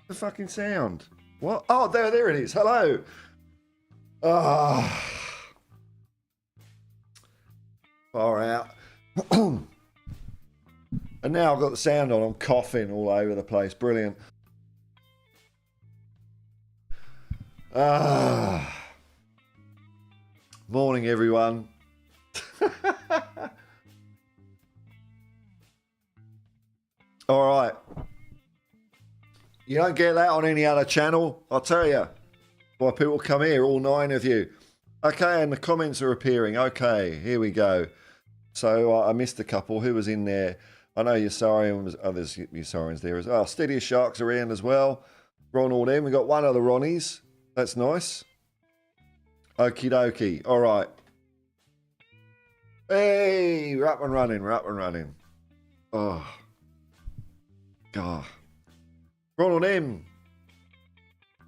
The fucking sound. What? Oh, there it is. Hello. Ah. Far out. And now I've got the sound on. I'm coughing all over the place. Brilliant. Morning, everyone. All right. You don't get that on any other channel, I'll tell you. Why people come here, all 9 of you. Okay, and the comments are appearing. Okay, here we go. So I missed a couple. Who was in there? I know Yasarian was. Oh, there's Yasarian's there as well. Oh, Steady as Sharks around as well. Ronald in. We got one of the Ronnies. That's nice. Okie dokie. All right. Hey, we're up and running. We're up and running. Oh, God. Ronald M.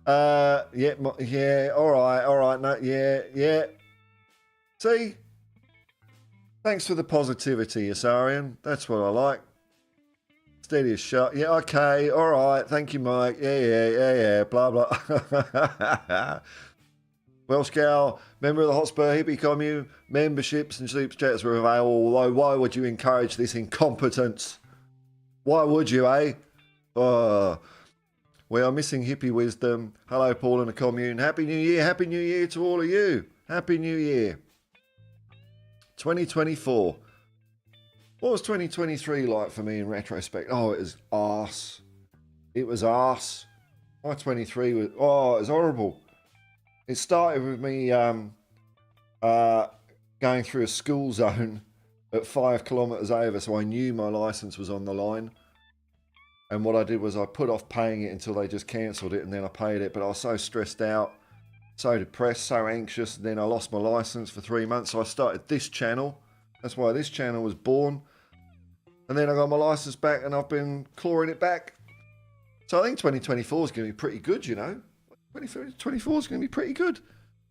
Yeah. All right. No, yeah. See. Thanks for the positivity, Yasarian. That's what I like. Steady as shot. Yeah, okay. All right. Thank you, Mike. Yeah. Blah, blah. Welsh Gal, member of the Hotspur Hippie commune, memberships and super chats were available. Although, why would you encourage this incompetence? Why would you, eh? We are missing hippie wisdom. Hello, Paul in the commune. Happy New Year. Happy New Year to all of you. Happy New Year. 2024. What was 2023 like for me in retrospect? Oh, it was arse. It was arse. My 23 was, it was horrible. It started with me going through a school zone at 5 kilometres over, so I knew my licence was on the line. And what I did was I put off paying it until they just cancelled it, and then I paid it. But I was so stressed out, so depressed, so anxious. And then I lost my licence for 3 months, so I started this channel. That's why this channel was born. And then I got my licence back, and I've been clawing it back. So I think 2024 is going to be pretty good, you know. 2024 is going to be pretty good.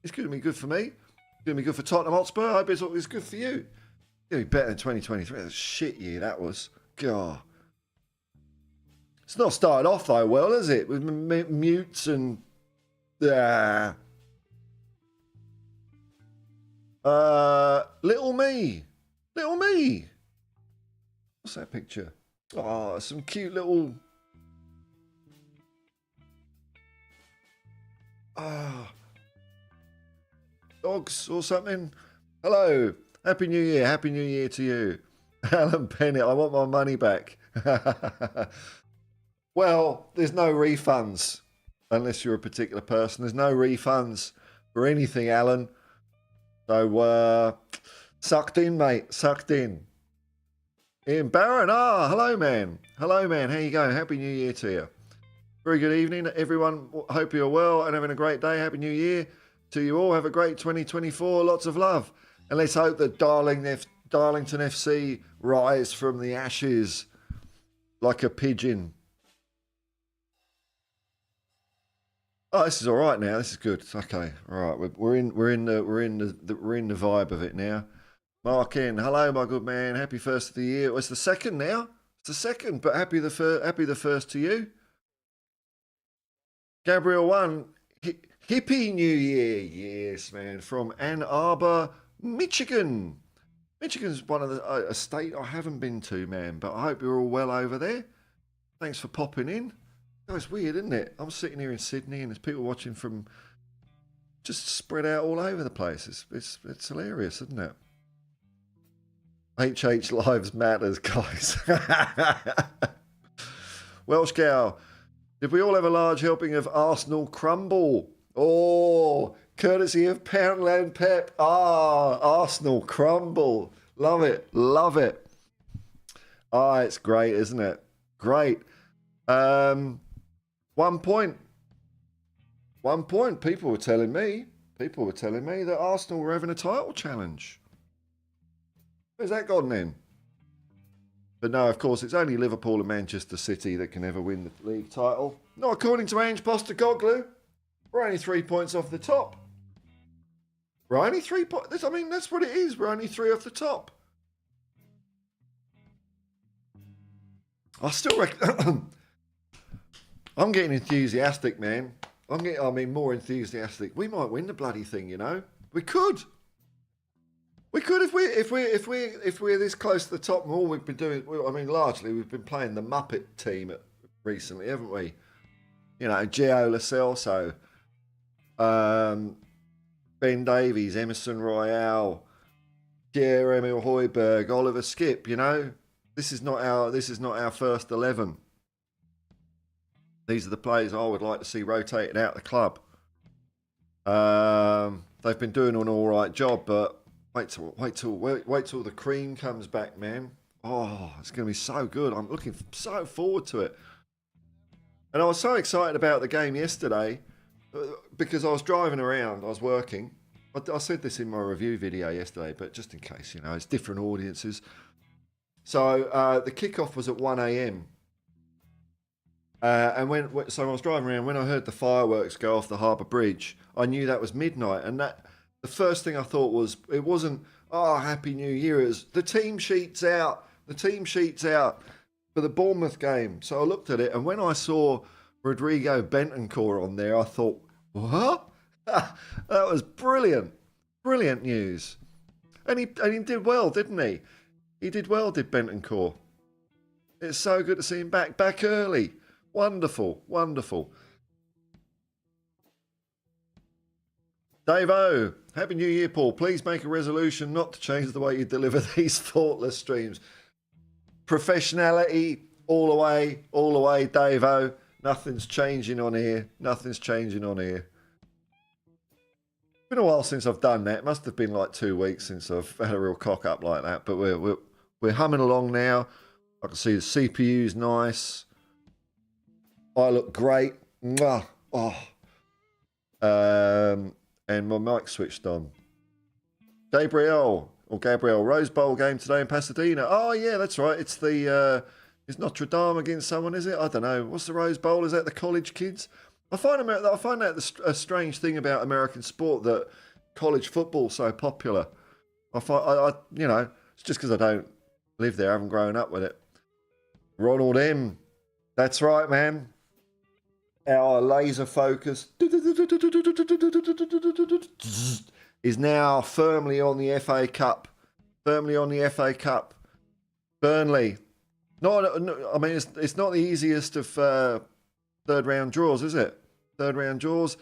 It's going to be good for me. It's going to be good for Tottenham Hotspur. I hope it's good for you. It's going to be better than 2023. That's a shit year, that was. God. It's not started off, though, well, is it? With mutes and... Little me. Little me. What's that picture? Oh, some cute little... dogs or something. Hello. Happy New Year. Happy New Year to you. Alan Bennett, I want my money back. Well, there's no refunds. Unless you're a particular person. There's no refunds for anything, Alan. So, sucked in, mate. Sucked in. Ian Barron. Hello, man. Hello, man. How you going? Happy New Year to you. Very good evening, everyone. Hope you're well and having a great day. Happy New Year to you all. Have a great 2024. Lots of love. And let's hope that Darlington FC rise from the ashes like a pigeon. Oh, this is all right now. This is good. Okay, all right. We're in the vibe of it now. Mark in. Hello, my good man. Happy first of the year. Well, it's the second now. It's the second, but happy the first to you. Gabriel 1, Hippie New Year. Yes, man. From Ann Arbor, Michigan. Michigan's one of the a state I haven't been to, man, but I hope you're all well over there. Thanks for popping in. Oh, it's weird, isn't it? I'm sitting here in Sydney and there's people watching from just spread out all over the place. It's hilarious, isn't it? HH Lives Matters, guys. Welsh Cow. Did we all have a large helping of Arsenal crumble? Oh, courtesy of Poundland Pep. Arsenal crumble. Love it. Love it. It's great, isn't it? Great. 1 point. 1 point. People were telling me that Arsenal were having a title challenge. Where's that gone then? But no, of course, it's only Liverpool and Manchester City that can ever win the league title. Not according to Ange Postecoglou. We're only 3 points off the top. We're only 3 points. I mean, that's what it is. We're only 3 off the top. I still reckon... I'm getting enthusiastic, man. I mean, more enthusiastic. We might win the bloody thing, you know. We could. We could if we're this close to the top. And all we've been doing, I mean, largely we've been playing the Muppet team recently, haven't we? You know, Gio Lo Celso, Ben Davies, Emerson Royale, Pierre-Emile Højbjerg, Oliver Skip. You know, this is not our first 11. These are the players I would like to see rotated out the club. They've been doing an all right job, but wait till the cream comes back, man. Oh, it's going to be so good. I'm looking so forward to it. And I was so excited about the game yesterday because I was driving around. I was working. I said this in my review video yesterday, but just in case, you know, it's different audiences. So the kickoff was at 1 a.m. And so I was driving around. When I heard the fireworks go off the Harbour Bridge, I knew that was midnight. And the first thing I thought was, it wasn't, oh, Happy New Year. It was, the team sheet's out. The team sheet's out for the Bournemouth game. So I looked at it, and when I saw Rodrigo Bentancur on there, I thought, what? That was brilliant. Brilliant news. And he did well, didn't he? He did well, did Bentancur. It's so good to see him back early. Wonderful, wonderful. Dave O, Happy New Year, Paul. Please make a resolution not to change the way you deliver these thoughtless streams. Professionality all the way, Dave O. Nothing's changing on here. Nothing's changing on here. It's been a while since I've done that. It must have been like 2 weeks since I've had a real cock up like that. But we're humming along now. I can see the CPU's nice. I look great. Mwah. Oh. And my mic switched on. Gabriel Rose Bowl game today in Pasadena. Oh yeah, that's right. It's it's Notre Dame against someone, is it? I don't know. What's the Rose Bowl? Is that the college kids? I find that a strange thing about American sport, that college football's so popular. I you know, it's just because I don't live there, I haven't grown up with it. Ronald M. That's right, man. Our laser focus is now firmly on the FA Cup. Firmly on the FA Cup. Burnley. I mean, it's not the easiest of third round draws, is it? Third round draws.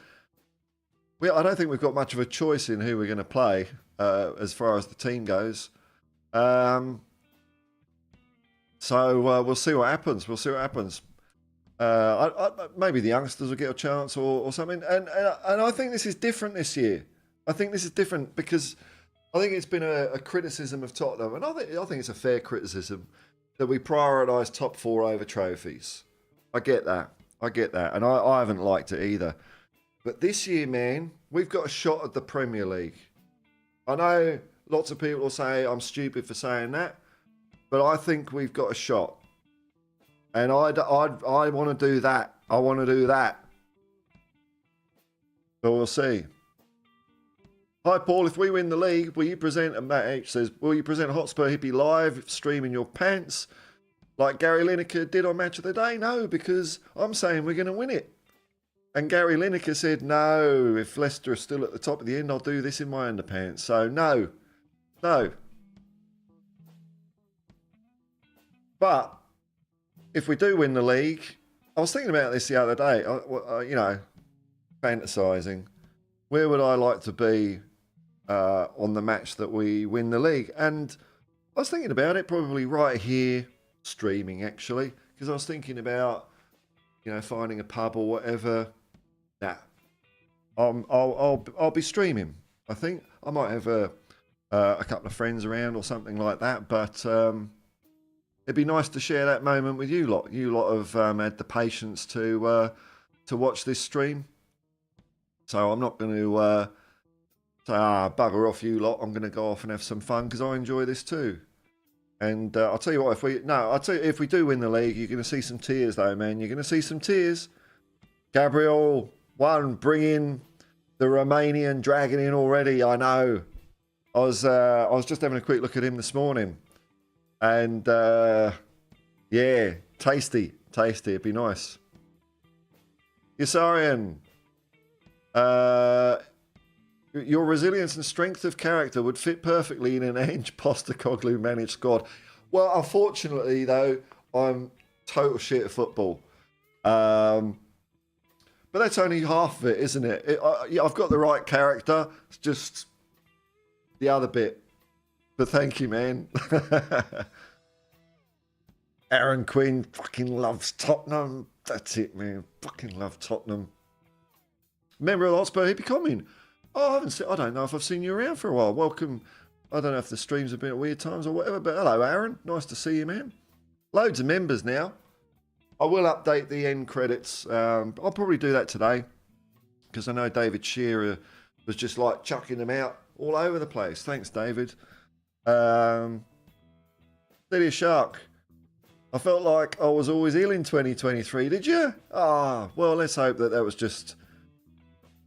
I don't think we've got much of a choice in who we're going to play as far as the team goes. So we'll see what happens. Maybe the youngsters will get a chance or something. And I think this is different this year. I think this is different because I think it's been a criticism of Tottenham, and I think it's a fair criticism, that we prioritise top four over trophies. I get that, and I haven't liked it either. But this year, man, we've got a shot at the Premier League. I know lots of people will say I'm stupid for saying that, but I think we've got a shot. And I want to do that. I want to do that. So we'll see. Hi, Paul. If we win the league, will you present, and Matt H says, will you present Hotspur Hippie live, streaming your pants, like Gary Lineker did on Match of the Day? No, because I'm saying we're going to win it. And Gary Lineker said, no, if Leicester are still at the top of the end, I'll do this in my underpants. So, no. But if we do win the league, I was thinking about this the other day, you know, fantasising. Where would I like to be on the match that we win the league? And I was thinking about it, probably right here, streaming actually, because I was thinking about, you know, finding a pub or whatever. Nah, I'll be streaming. I think I might have a couple of friends around or something like that, but it'd be nice to share that moment with you lot. You lot have had the patience to watch this stream. So I'm not going to say, bugger off you lot. I'm going to go off and have some fun because I enjoy this too. And I'll tell you what, if we do win the league, you're going to see some tears though, man. You're going to see some tears. Gabriel, bring in the Romanian dragon in already. I know. I was just having a quick look at him this morning. And yeah, tasty. It'd be nice. Yasarian. Your resilience and strength of character would fit perfectly in an Ange Postecoglou managed squad. Well, unfortunately, though, I'm total shit at football. But that's only half of it, isn't it? I've got the right character. It's just the other bit. But thank you, man. Aaron Quinn fucking loves Tottenham. That's it, man. Fucking love Tottenham. Member of the Hotspur Hippie coming. Oh, I don't know if I've seen you around for a while. Welcome. I don't know if the streams have been at weird times or whatever, but hello, Aaron. Nice to see you, man. Loads of members now. I will update the end credits. I'll probably do that today because I know David Shearer was just like chucking them out all over the place. Thanks, David. Steady Shark. I felt like I was always ill in 2023. Did you? Well, let's hope that was just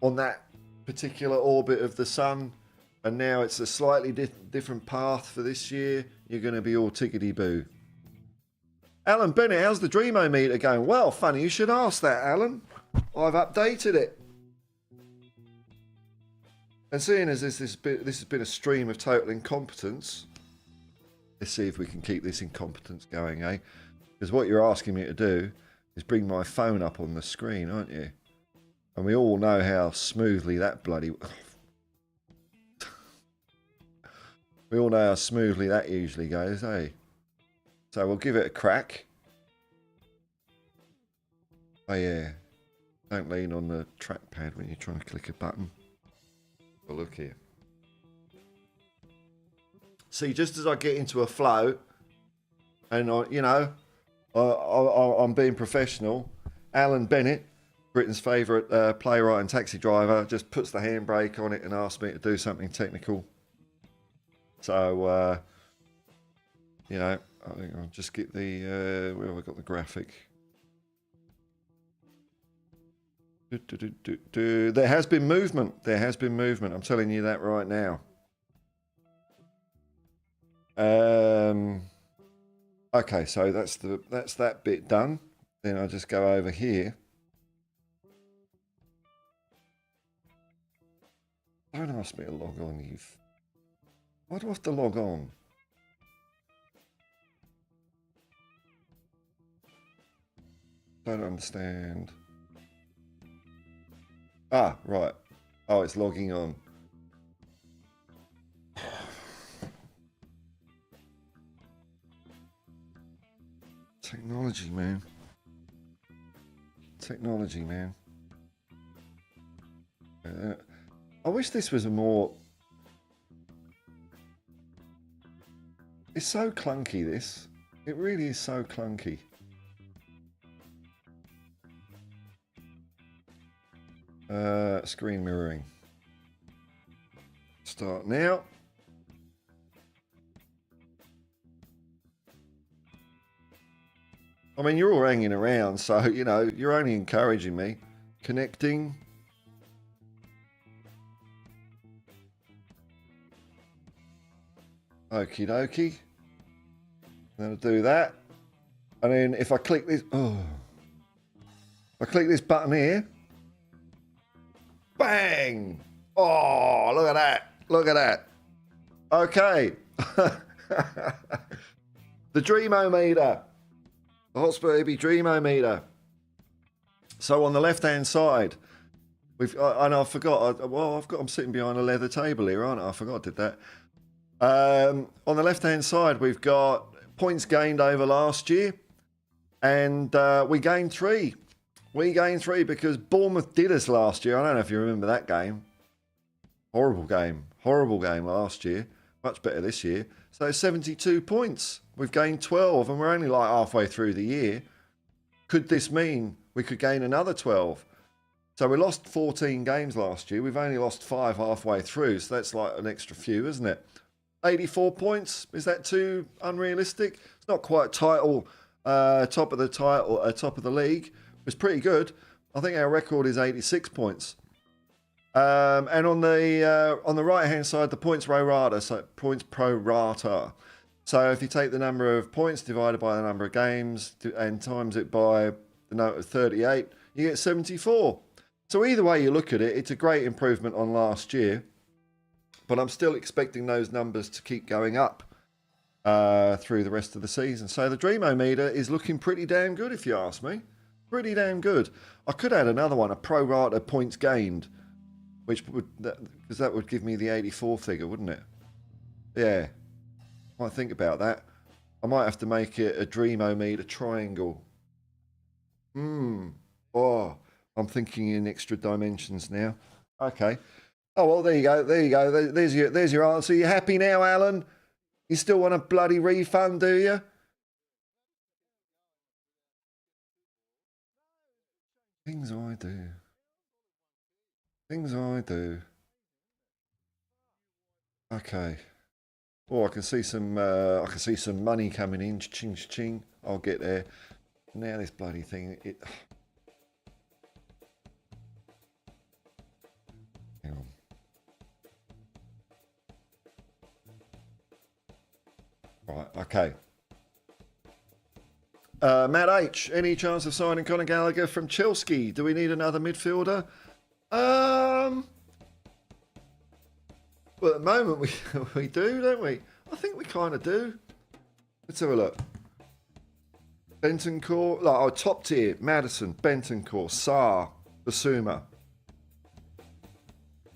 on that particular orbit of the sun, and now it's a slightly different path for this year. You're going to be all tickety-boo. Alan Bennett, how's the Dreamo meter going? Well, funny you should ask that, Alan. I've updated it. And seeing as this has been a stream of total incompetence, let's see if we can keep this incompetence going, eh? Because what you're asking me to do is bring my phone up on the screen, aren't you? And we all know how smoothly that bloody... we all know how smoothly that usually goes, eh? So we'll give it a crack. Oh yeah. Don't lean on the trackpad when you're trying to click a button. Well, look here. See, just as I get into a flow, and I'm being professional, Alan Bennett, Britain's favourite playwright and taxi driver, just puts the handbrake on it and asks me to do something technical. So, I think I'll just get the, where have I got the graphic? There has been movement. There has been movement. I'm telling you that right now. Okay, so that's that bit done. Then I just go over here. Don't ask me to log on, Eve. Why do I have to log on? Don't understand. Ah, right. Oh, it's logging on. Technology, man. Technology, man. I wish this was a more... It's so clunky, this. It really is so clunky. Screen mirroring. Start now. I mean, you're all hanging around, so, you're only encouraging me. Connecting. Okie dokie. Then I'll do that. And then if I click this... if I click this button here... Bang! Oh, look at that. Look at that. Okay. The Dreamo-meter. The Hotspur Hippie Dreamo-meter. So on the left-hand side, I forgot. I'm sitting behind a leather table here, aren't I? I forgot I did that. On the left-hand side, we've got points gained over last year. And we gained 3. We gained 3 because Bournemouth did us last year. I don't know if you remember that game. Horrible game. Horrible game last year. Much better this year. So 72 points. We've gained 12 and we're only like halfway through the year. Could this mean we could gain another 12? So we lost 14 games last year. We've only lost 5 halfway through. So that's like an extra few, isn't it? 84 points. Is that too unrealistic? It's not quite top of the league. It's pretty good. I think our record is 86 points. And on the right-hand side, the points pro rata. So points pro rata. So if you take the number of points divided by the number of games and times it by the note of 38, you get 74. So either way you look at it, it's a great improvement on last year. But I'm still expecting those numbers to keep going up through the rest of the season. So the Dreamo-meter is looking pretty damn good, if you ask me. Pretty damn good. I could add another one, a pro rata points gained, which would, because that would give me the 84 figure, wouldn't it? Yeah, might think about that. I might have to make it a Dreamo-meter triangle. Oh, I'm thinking in extra dimensions now. Okay. Oh well, there you go. There you go. There's your answer. You happy now, Alan? You still want a bloody refund, do you? Things I do. Things I do. Okay. Oh, I can see some money coming in. Ching ching. I'll get there. Now this bloody thing. Hang on. Right. Okay. Matt H. Any chance of signing Conor Gallagher from Chelsea? Do we need another midfielder? Well, at the moment we do, don't we? I think we kind of do. Let's have a look. Bentancur, like our top tier: Maddison, Bentancur, Sarr, Basuma.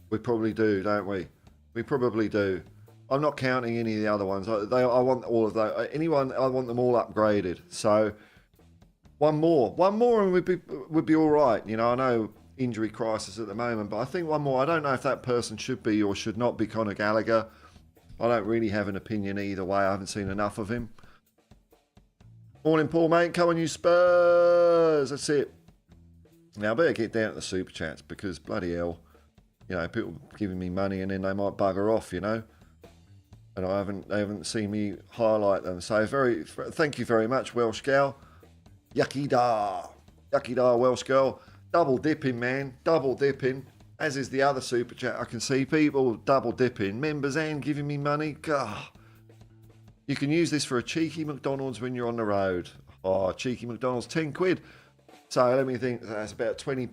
We probably do, don't we? We probably do. I'm not counting any of the other ones. I want all of those. Anyone, I want them all upgraded. So one more, and would be all right. You know, I know injury crisis at the moment, but I think one more. I don't know if that person should be or should not be Conor Gallagher. I don't really have an opinion either way. I haven't seen enough of him. Morning, Paul, mate. Come on, you Spurs. That's it. Now I better get down to the super chats because bloody hell, you know, people giving me money and then they might bugger off, you know. And they haven't seen me highlight them. So thank you very much, Welsh gal. Yucky da, Welsh girl. Double dipping, man, double dipping. As is the other super chat. I can see people double dipping, members and giving me money. God, you can use this for a cheeky McDonald's when you're on the road. Oh, cheeky McDonald's, 10 quid. So let me think. That's about $20.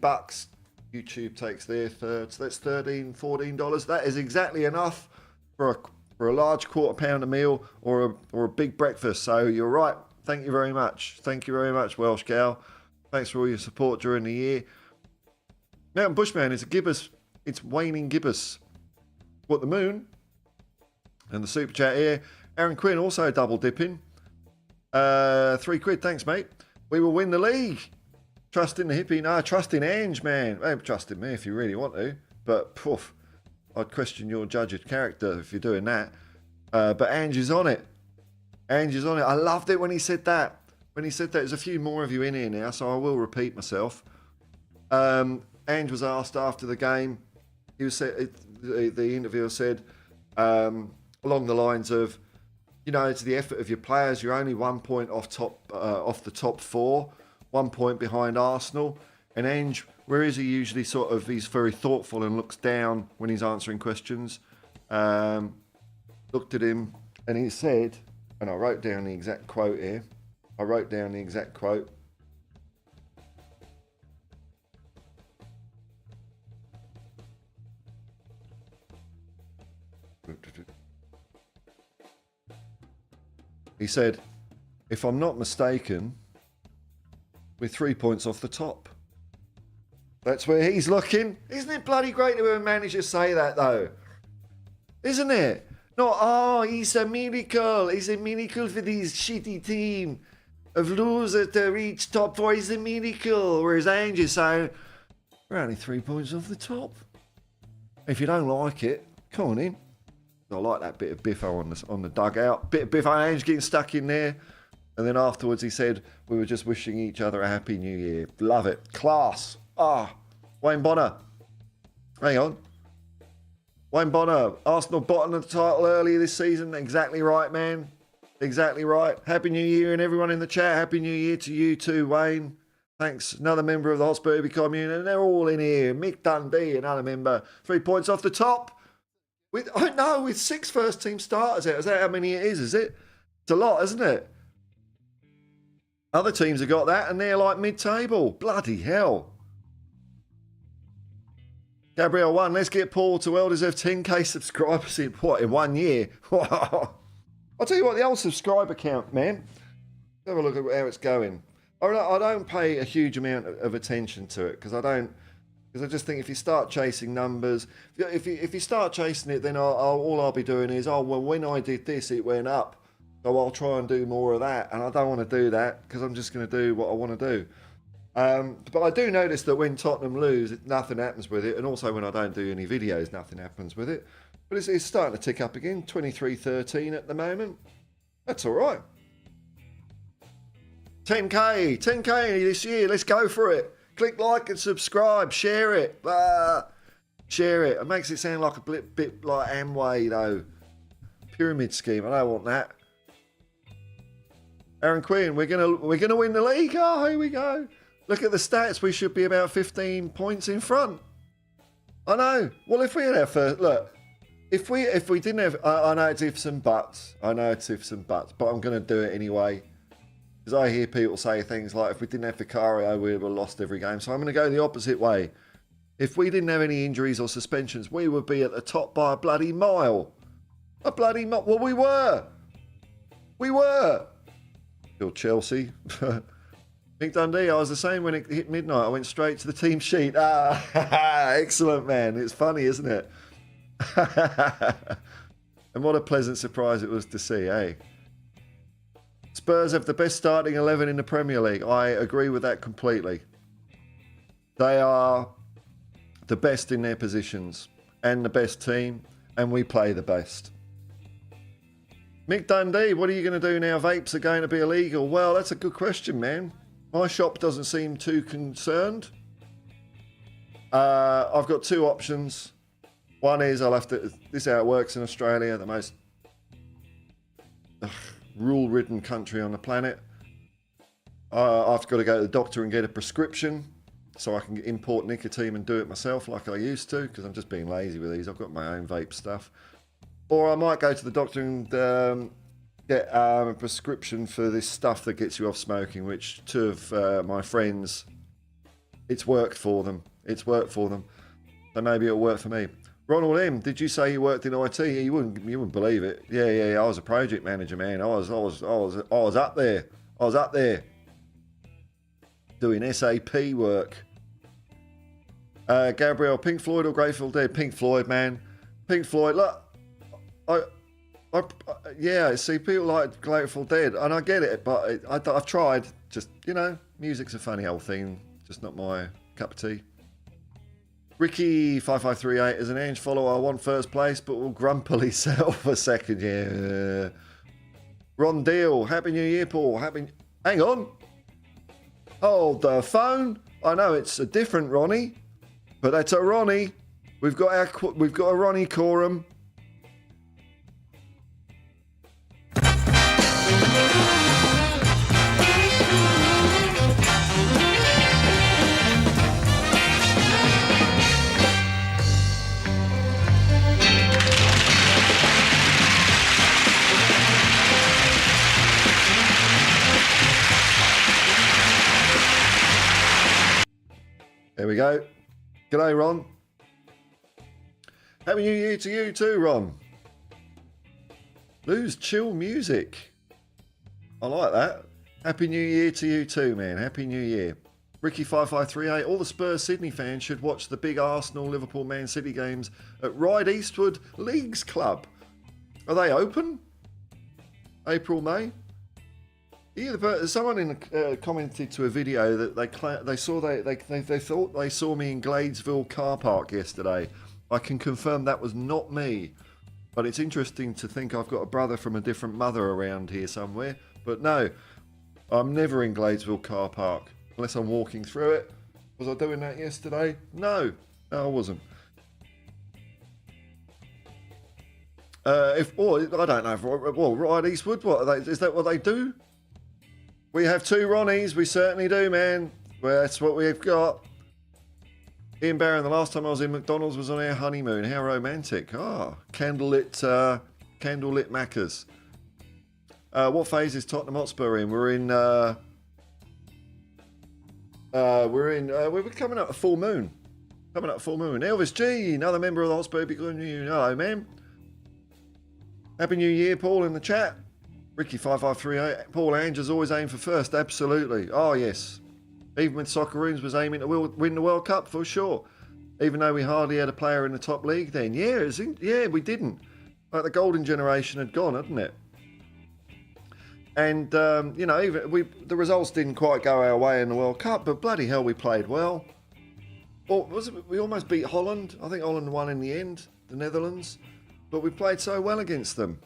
YouTube takes their third, so that's $13, $14. That is exactly enough for a large £1/4 meal or a big breakfast. So you're right. Thank you very much. Thank you very much, Welsh gal. Thanks for all your support during the year. Mountain Bushman is a gibbous. It's waning gibbous. What, the moon? And the super chat here. Aaron Quinn also double dipping. 3 quid. Thanks, mate. We will win the league. Trust in the hippie. No, trust in Ange, man. Well, trust in me if you really want to. But, poof. I'd question your judge's character if you're doing that. But Ange is on it. Ange is on it. I loved it when he said that. When he said that, there's a few more of you in here now, so I will repeat myself. Ange was asked after the game. He was the interviewer said along the lines of, you know, it's the effort of your players. You're only 1 point off the top 4, 1 point behind Arsenal. And Ange, whereas he usually he's very thoughtful and looks down when he's answering questions, looked at him and he said, and I wrote down the exact quote here. He said, if I'm not mistaken, we're 3 points off the top. That's where he's looking. Isn't it bloody great to have managed to say that, though? Isn't it? Not, it's a miracle. It's a miracle for this shitty team of losers to reach top 4. It's a miracle. Whereas Ange is saying, we're only 3 points off the top. If you don't like it, come on in. I like that bit of biffo on the dugout. Bit of biffo, Ange getting stuck in there. And then afterwards he said, we were just wishing each other a happy new year. Love it. Class. Wayne Bonner. Hang on. Wayne Bonner, Arsenal bottom of the title earlier this season. Exactly right, man. Exactly right. Happy New Year, and everyone in the chat. Happy New Year to you too, Wayne. Thanks. Another member of the Hotspur Hippie commune, and they're all in here. Mick Dundee, another member. 3 points off the top. With 6 first team starters out. Is that how many it is it? It's a lot, isn't it? Other teams have got that, and they're like mid-table. Bloody hell. Gabrielle 1, let's get Paul to well-deserved 10k subscribers in what, in 1 year? I'll tell you what, the old subscriber count, man. Have a look at how it's going. I don't pay a huge amount of attention to it because I just think if you start chasing numbers, if you start chasing it, then all I'll be doing is, oh, well, when I did this, it went up. So I'll try and do more of that. And I don't want to do that because I'm just going to do what I want to do. But I do notice that when Tottenham lose, nothing happens with it. And also when I don't do any videos, nothing happens with it. But it's starting to tick up again. 23-13 at the moment. That's all right. 10k this year. Let's go for it. Click like and subscribe. Share it. Share it. It makes it sound like a bit like Amway, though. Pyramid scheme. I don't want that. Aaron Quinn, we're gonna win the league. Oh, here we go. Look at the stats. We should be about 15 points in front. I know. Well, if we had our first look, if we didn't have, I know it's ifs and buts. I know it's ifs and buts, but I'm gonna do it anyway. Because I hear people say things like, if we didn't have Vicario, we would have lost every game. So I'm going to go the opposite way. If we didn't have any injuries or suspensions, we would be at the top by a bloody mile. A bloody mile. Well, we were. We were. Still Chelsea. Nick Dundee, I was the same when it hit midnight. I went straight to the team sheet. Excellent, man. It's funny, isn't it? And what a pleasant surprise it was to see, eh? Spurs have the best starting 11 in the Premier League. I agree with that completely. They are the best in their positions and the best team, and we play the best. Mick Dundee, what are you going to do now? Vapes are going to be illegal. Well, that's a good question, man. My shop doesn't seem too concerned. I've got two options. One is I'll have to... This is how it works in Australia, the most... rule-ridden country on the planet. I've got to go to the doctor and get a prescription so I can import nicotine and do it myself like I used to, because I'm just being lazy with these. I've got my own vape stuff. Or I might go to the doctor and get a prescription for this stuff that gets you off smoking, which two of my friends, it's worked for them. It's worked for them. So maybe it'll work for me. Ronald M, did you say you worked in IT? You wouldn't believe it. Yeah. I was a project manager, man. I was up there. I was up there doing SAP work. Gabrielle, Pink Floyd or Grateful Dead? Pink Floyd, man. Pink Floyd. Look, yeah. See, people like Grateful Dead, and I get it, but I've tried. Just music's a funny old thing. Just not my cup of tea. Ricky5538 is an Ange follower. I want first place, but will grumpily settle for second. Yeah. Ron Deal, Happy New Year, Paul. Hang on. Hold the phone. I know it's a different Ronnie, but that's a Ronnie. We've got a Ronnie quorum. There we go. G'day, Ron. Happy New Year to you too, Ron. Lose chill music. I like that. Happy New Year to you too, man. Happy New Year. Ricky5538, all the Spurs Sydney fans should watch the big Arsenal, Liverpool, Man City games at Ryde Eastwood Leagues Club. Are they open? April, May? Yeah, someone commented to a video that they thought they saw me in Gladesville car park yesterday. I can confirm that was not me, but it's interesting to think I've got a brother from a different mother around here somewhere. But no, I'm never in Gladesville car park unless I'm walking through it. Was I doing that yesterday? No, I wasn't. I don't know. Ryde Eastwood. Is that what they do? We have two Ronnies. We certainly do, man. Well, that's what we've got. Ian Barron, the last time I was in McDonald's was on our honeymoon. How romantic. Candlelit Maccas. What phase is Tottenham Hotspur in? We're coming up a full moon. Coming up full moon. Elvis G, another member of the Hotspur Hippie. Hello, man. Happy New Year, Paul, in the chat. Ricky5538. Paul Angers always aim for first. Absolutely. Oh, yes. Even when Socceroons was aiming to win the World Cup, for sure. Even though we hardly had a player in the top league then. Yeah, we didn't. Like the golden generation had gone, hadn't it? And, you know, even the results didn't quite go our way in the World Cup, but bloody hell, we played well. Or was it, we almost beat Holland? I think Holland won in the end, the Netherlands. But we played so well against them.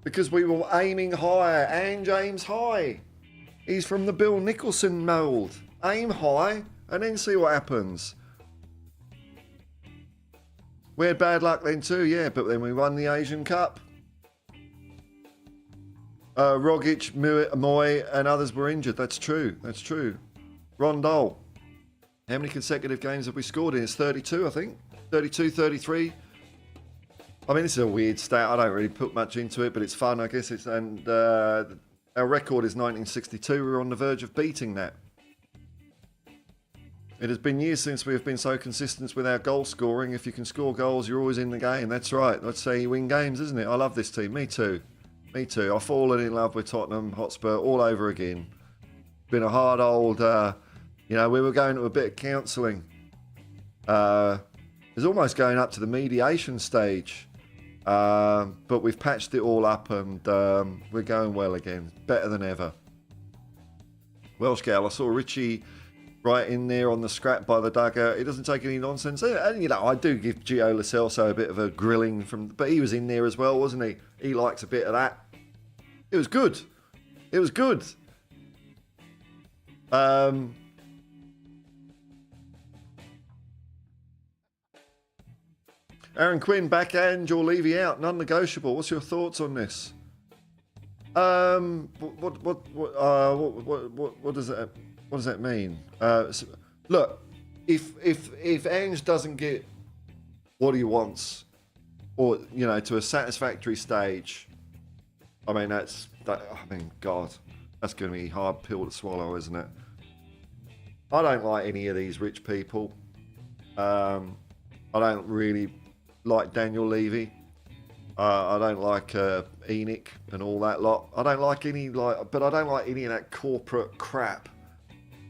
Because we were aiming higher. Ange aims high. He's from the Bill Nicholson mould. Aim high and then see what happens. We had bad luck then too, yeah, but then we won the Asian Cup. Rogic, Moy and others were injured. That's true. Rondol. How many consecutive games have we scored in? It's 32, I think. 32, 33. I mean, this is a weird stat. I don't really put much into it, but it's fun, I guess. Our record is 1962. We're on the verge of beating that. It has been years since we have been so consistent with our goal scoring. If you can score goals, you're always in the game. That's right. Let's say you win games, isn't it? I love this team. Me too. I've fallen in love with Tottenham Hotspur all over again. Been a hard old, you know, we were going to a bit of counselling. It's almost going up to the mediation stage. But we've patched it all up and we're going well again. Better than ever. Welsh Gal, I saw Richie right in there on the scrap by the dugout. He doesn't take any nonsense. And, you know, I do give Gio Lo Celso a bit of a grilling but he was in there as well, wasn't he? He likes a bit of that. It was good. Aaron Quinn, backhand or Levy out, non-negotiable. What's your thoughts on this? What does that mean? Look, if Ange doesn't get what he wants, or you know, to a satisfactory stage, I mean God, that's going to be a hard pill to swallow, isn't it? I don't like any of these rich people. I don't really like Daniel Levy. I don't like Enoch and all that lot. I don't like any of that corporate crap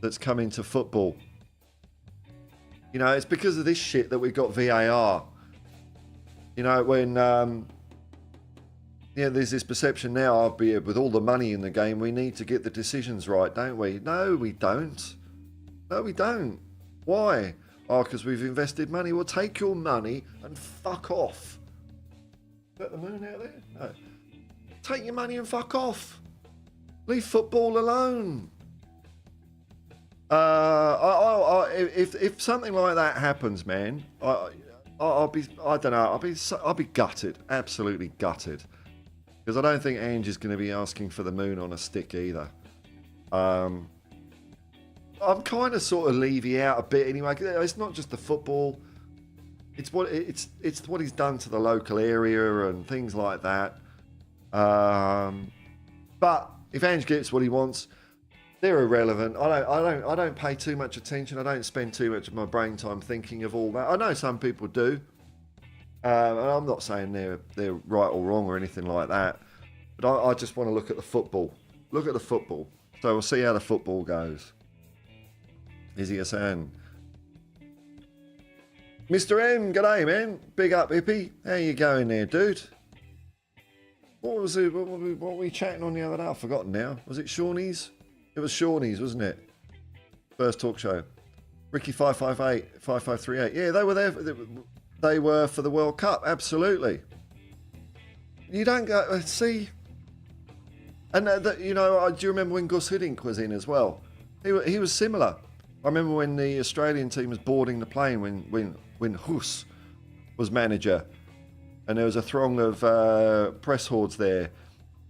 that's come into football. You know, it's because of this shit that we've got VAR. You know, when there's this perception now, with all the money in the game, we need to get the decisions right, don't we? No, we don't. Why? Oh, because we've invested money. Well, take your money and fuck off. Is that the moon out there? No. Take your money and fuck off. Leave football alone. If something like that happens, man, I'll be gutted, absolutely gutted, because I don't think Ange is going to be asking for the moon on a stick either. I'm kind of sort of Levy out a bit anyway. It's not just the football; it's what he's done to the local area and things like that. But if Ange gets what he wants, they're irrelevant. I don't pay too much attention. I don't spend too much of my brain time thinking of all that. I know some people do, and I'm not saying they're right or wrong or anything like that. But I just want to look at the football. Look at the football. So we'll see how the football goes. Is he a fan? Mr. M, g'day, man. Big up, hippie. How you going there, dude? What was it? What were we chatting on the other day? I've forgotten now. Was it Shawnee's? It was Shawnee's, wasn't it? First talk show. Ricky 558, 5538. Yeah, they were there. They were for the World Cup. Absolutely. You don't go see. And you know, do you remember when Gus Hiddink was in as well? He was similar. I remember when the Australian team was boarding the plane when Hus was manager, and there was a throng of press hordes there,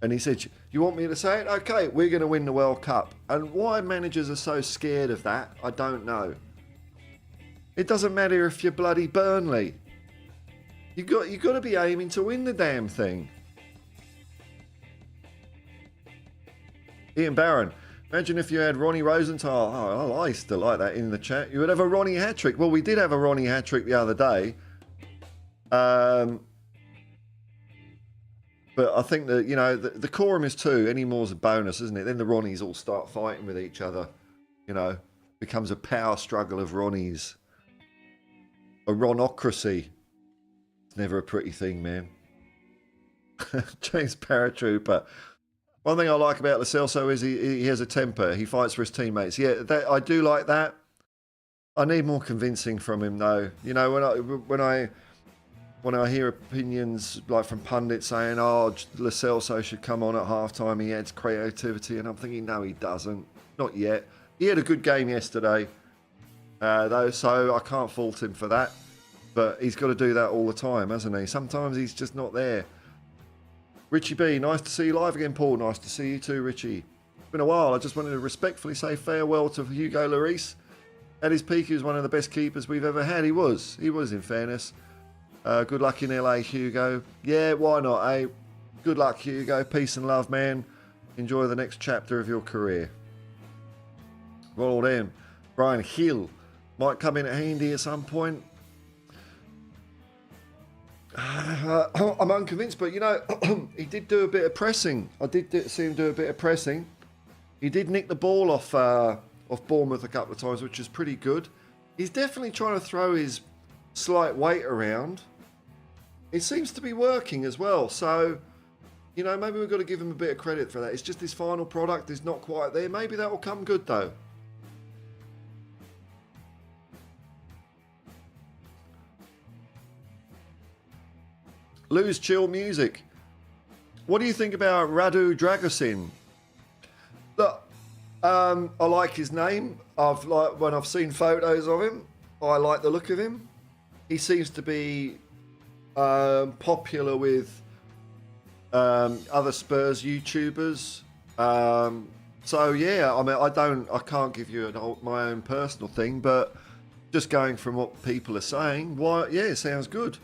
and he said, "You want me to say it? Okay, we're going to win the World Cup." And why managers are so scared of that, I don't know. It doesn't matter if you're bloody Burnley. You got to be aiming to win the damn thing. Ian Barron. Imagine if you had Ronnie Rosenthal. Oh, I used to like that in the chat. You would have a Ronnie hat-trick. Well, we did have a Ronnie hat-trick the other day. But I think that, you know, the quorum is 2. Any more's a bonus, isn't it? Then the Ronnies all start fighting with each other. You know, becomes a power struggle of Ronnies. A Ronocracy. It's never a pretty thing, man. James Paratrooper. One thing I like about Lo Celso is he has a temper. He fights for his teammates. Yeah, I do like that. I need more convincing from him, though. You know, when I hear opinions like from pundits saying, "Oh, Lo Celso should come on at halftime. He adds creativity," and I'm thinking, no, he doesn't. Not yet. He had a good game yesterday, though, so I can't fault him for that. But he's got to do that all the time, hasn't he? Sometimes he's just not there. Richie B, nice to see you live again, Paul. Nice to see you too, Richie. It's been a while. I just wanted to respectfully say farewell to Hugo Lloris. At his peak, he was one of the best keepers we've ever had. He was, in fairness. Good luck in LA, Hugo. Yeah, why not, eh? Good luck, Hugo. Peace and love, man. Enjoy the next chapter of your career. Well then, Brian Hill might come in handy at some point. I'm unconvinced, but you know, he did do a bit of pressing. I did see him do a bit of pressing. He did nick the ball off Bournemouth a couple of times, which is pretty good. He's definitely trying to throw his slight weight around. It seems to be working as well. So, you know, maybe we've got to give him a bit of credit for that. It's just his final product is not quite there. Maybe that will come good though. Lose Chill Music. What do you think about Radu Dragusin? Look, I like his name. When I've seen photos of him, I like the look of him. He seems to be popular with other Spurs YouTubers. So yeah, I mean, I can't give you my own personal thing, but just going from what people are saying, why? Yeah, it sounds good.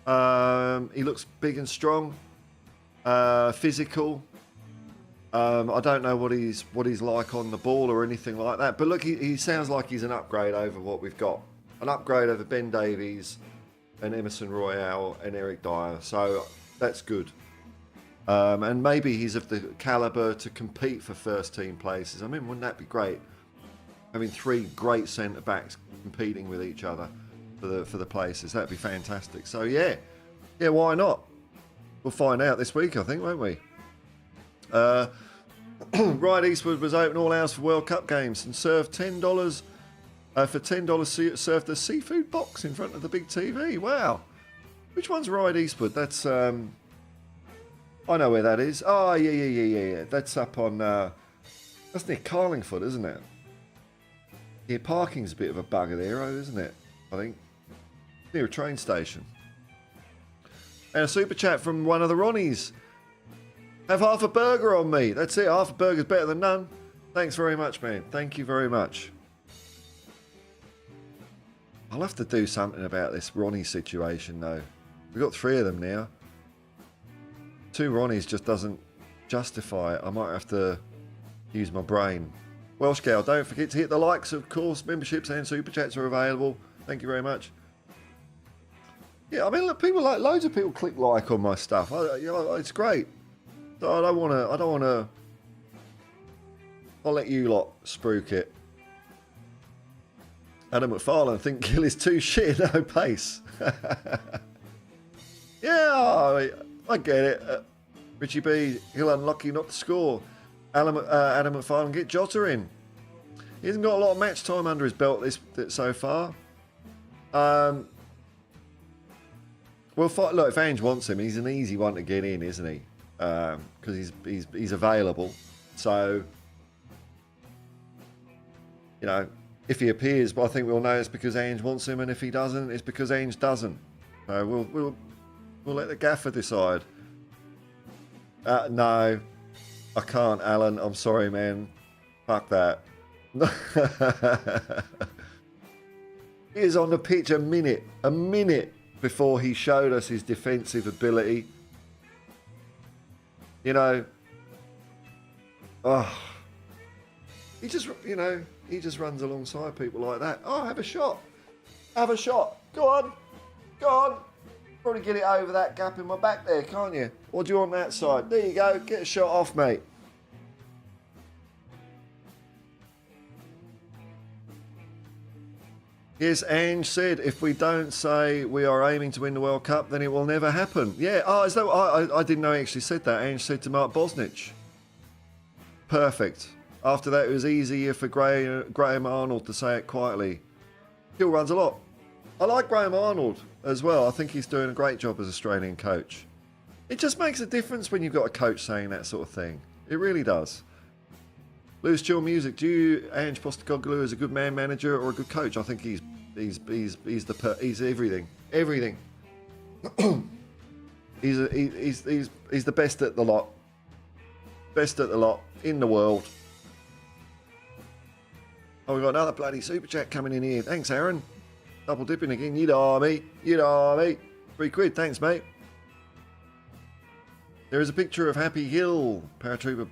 He looks big and strong, physical. I don't know what he's like on the ball or anything like that. But look, he sounds like he's an upgrade over what we've got. An upgrade over Ben Davies and Emerson Royale and Eric Dyer. So that's good. And maybe he's of the calibre to compete for first team places. I mean, wouldn't that be great? Having 3 great centre backs competing with each other for the places. That'd be fantastic. So yeah, why not? We'll find out this week, I think, won't we? Ryan Eastwood was open all hours for World Cup games and served $10 for $10 served a seafood box in front of the big TV. Wow. Which one's Ryan Eastwood? That's I know where that is. Oh yeah. That's up on that's near Carlingford, isn't it? Yeah, parking's a bit of a bugger there, isn't it? I think. Near a train station. And a super chat from one of the Ronnies. Have half a burger on me. That's it. Half a burger's better than none. Thanks very much, man. Thank you very much. I'll have to do something about this Ronnie situation, though. We've got 3 of them now. 2 Ronnies just doesn't justify it. I might have to use my brain. Welsh Gal, don't forget to hit the likes, of course. Memberships and super chats are available. Thank you very much. Yeah, I mean, look, loads of people click like on my stuff. It's great. So I don't want to. I'll let you lot spruik it. Adam McFarlane, think Gill is too shit, no pace. Yeah, I get it. Richie B, Hill unlucky not to score. Adam McFarlane, get Jota in. He hasn't got a lot of match time under his belt so far. Well, look, if Ange wants him, he's an easy one to get in, isn't he? Because he's available. So, you know, if he appears, but I think we'll know it's because Ange wants him, and if he doesn't, it's because Ange doesn't. So we'll let the gaffer decide. No, I can't, Alan. I'm sorry, man. Fuck that. He is on the pitch a minute before he showed us his defensive ability. You know, He just, you know, he just runs alongside people like that. Oh, have a shot. Have a shot. Go on. Go on. Probably get it over that gap in my back there, can't you? Or do you want that side? There you go. Get a shot off, mate. Yes, Ange said, if we don't say we are aiming to win the World Cup, then it will never happen. Yeah, oh, as though I didn't know he actually said that. Ange said to Mark Bosnich. Perfect. After that, it was easier for Graham Arnold to say it quietly. Still runs a lot. I like Graham Arnold as well. I think he's doing a great job as Australian coach. It just makes a difference when you've got a coach saying that sort of thing. It really does. Loose Chill Music. Do you Ange Postecoglou as a good man manager or a good coach? I think he's everything. Everything. he's the best at the lot. Best at the lot in the world. Oh, we've got another bloody super chat coming in here. Thanks, Aaron. Double dipping again. You know me. You know me. £3. Thanks, mate. There is a picture of Happy Hill, paratrooper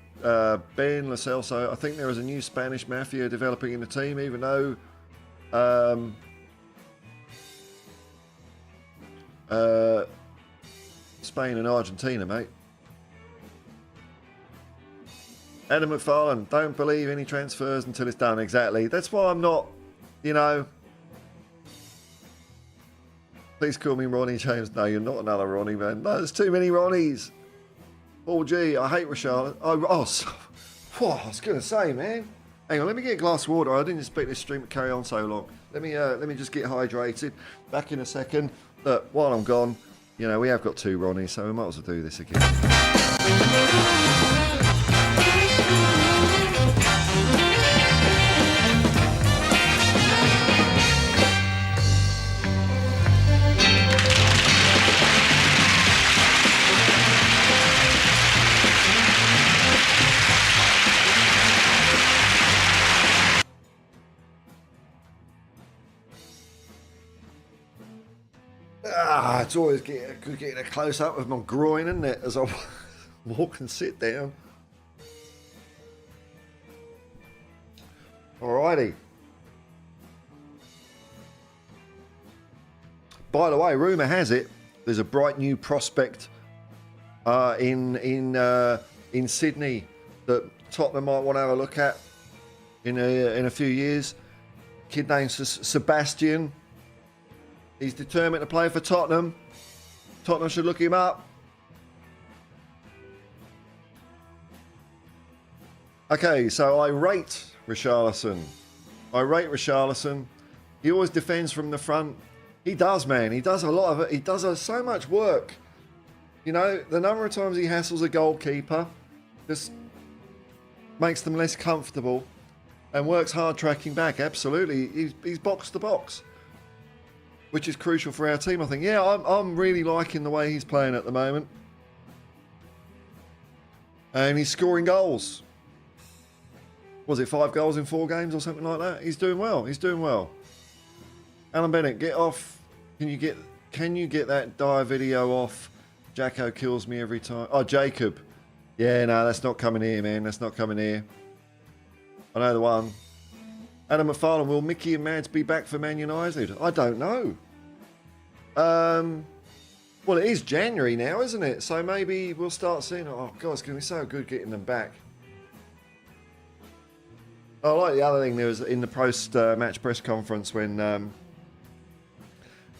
Ben Lacelso. I think there is a new Spanish mafia developing in the team, even though Spain and Argentina, mate. Adam McFarlane, don't believe any transfers until it's done. Exactly. That's why I'm not, you know. Please call me Ronnie James. No, you're not another Ronnie, man. No, there's too many Ronnies. Oh, gee, I hate Richarlison. I was going to say, man. Hang on, let me get a glass of water. I didn't expect this stream to carry on so long. Let me just get hydrated. Back in a second. Look, while I'm gone, you know, we have got 2 Ronnies, so we might as well do this again. It's always good getting a close up of my groin, isn't it, as I walk and sit down. Alrighty. By the way, rumour has it there's a bright new prospect in Sydney that Tottenham might want to have a look at in a few years. Kid named Sebastian. He's determined to play for Tottenham. Tottenham should look him up. Okay, so I rate Richarlison. He always defends from the front. He does, man. He does a lot of it. He does so much work. You know, the number of times he hassles a goalkeeper just makes them less comfortable and works hard tracking back. Absolutely. He's box to box, which is crucial for our team, I think. Yeah, I'm really liking the way he's playing at the moment. And he's scoring goals. Was it 5 goals in 4 games or something like that? He's doing well. Alan Bennett, get off. Can you get that dire video off? Jacko kills me every time. Oh, Jacob. Yeah, no, that's not coming here, man. That's not coming here. I know the one. Adam McFarlane, will Mickey and Mads be back for Man United? I don't know. Well, it is January now, isn't it? So maybe we'll start seeing... Oh, God, it's going to be so good getting them back. I like the other thing. There was in the post-match press conference when a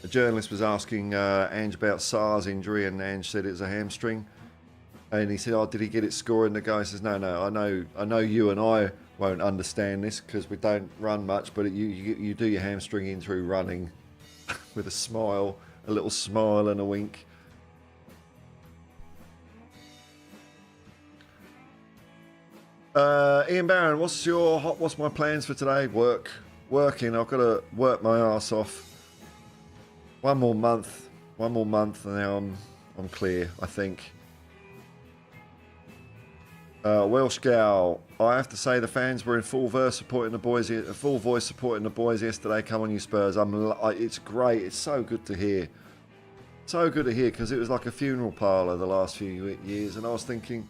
journalist was asking Ange about Sarr's injury, and Ange said it was a hamstring. And he said, "Oh, did he get it scored?" And the guy says, "No, I know you and I won't understand this because we don't run much, but you do your hamstring in through running," with a smile, a little smile and a wink. Ian Barron, what's my plans for today? Working. I've got to work my ass off. One more month, and now I'm clear, I think. Welsh Gal, I have to say the fans were in full voice supporting the boys yesterday. Come on, you Spurs! It's great. It's so good to hear. So good to hear, because it was like a funeral parlour the last few years, and I was thinking,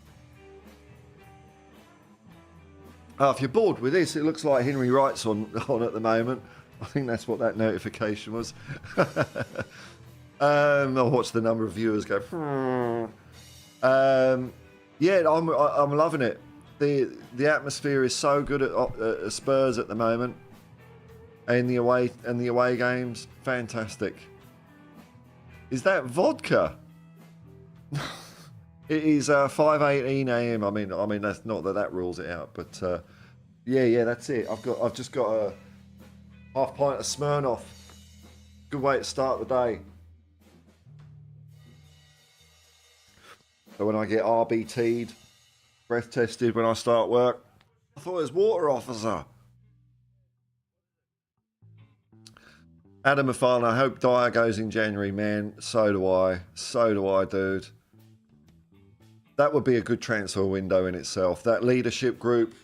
If you're bored with this, it looks like Henry Wright's on at the moment. I think that's what that notification was. I'll watch the number of viewers go. Yeah, I'm loving it. The atmosphere is so good at Spurs at the moment, and the away games, fantastic. Is that vodka? It is 5:18 a.m. I mean that's not that rules it out, but yeah, that's it. I've just got a half pint of Smirnoff. Good way to start the day. So when I get RBT'd, breath tested when I start work, I thought it was water, officer. Adam Afan, I hope Dyer goes in January, man. So do I. So do I, dude. That would be a good transfer window in itself. That leadership group.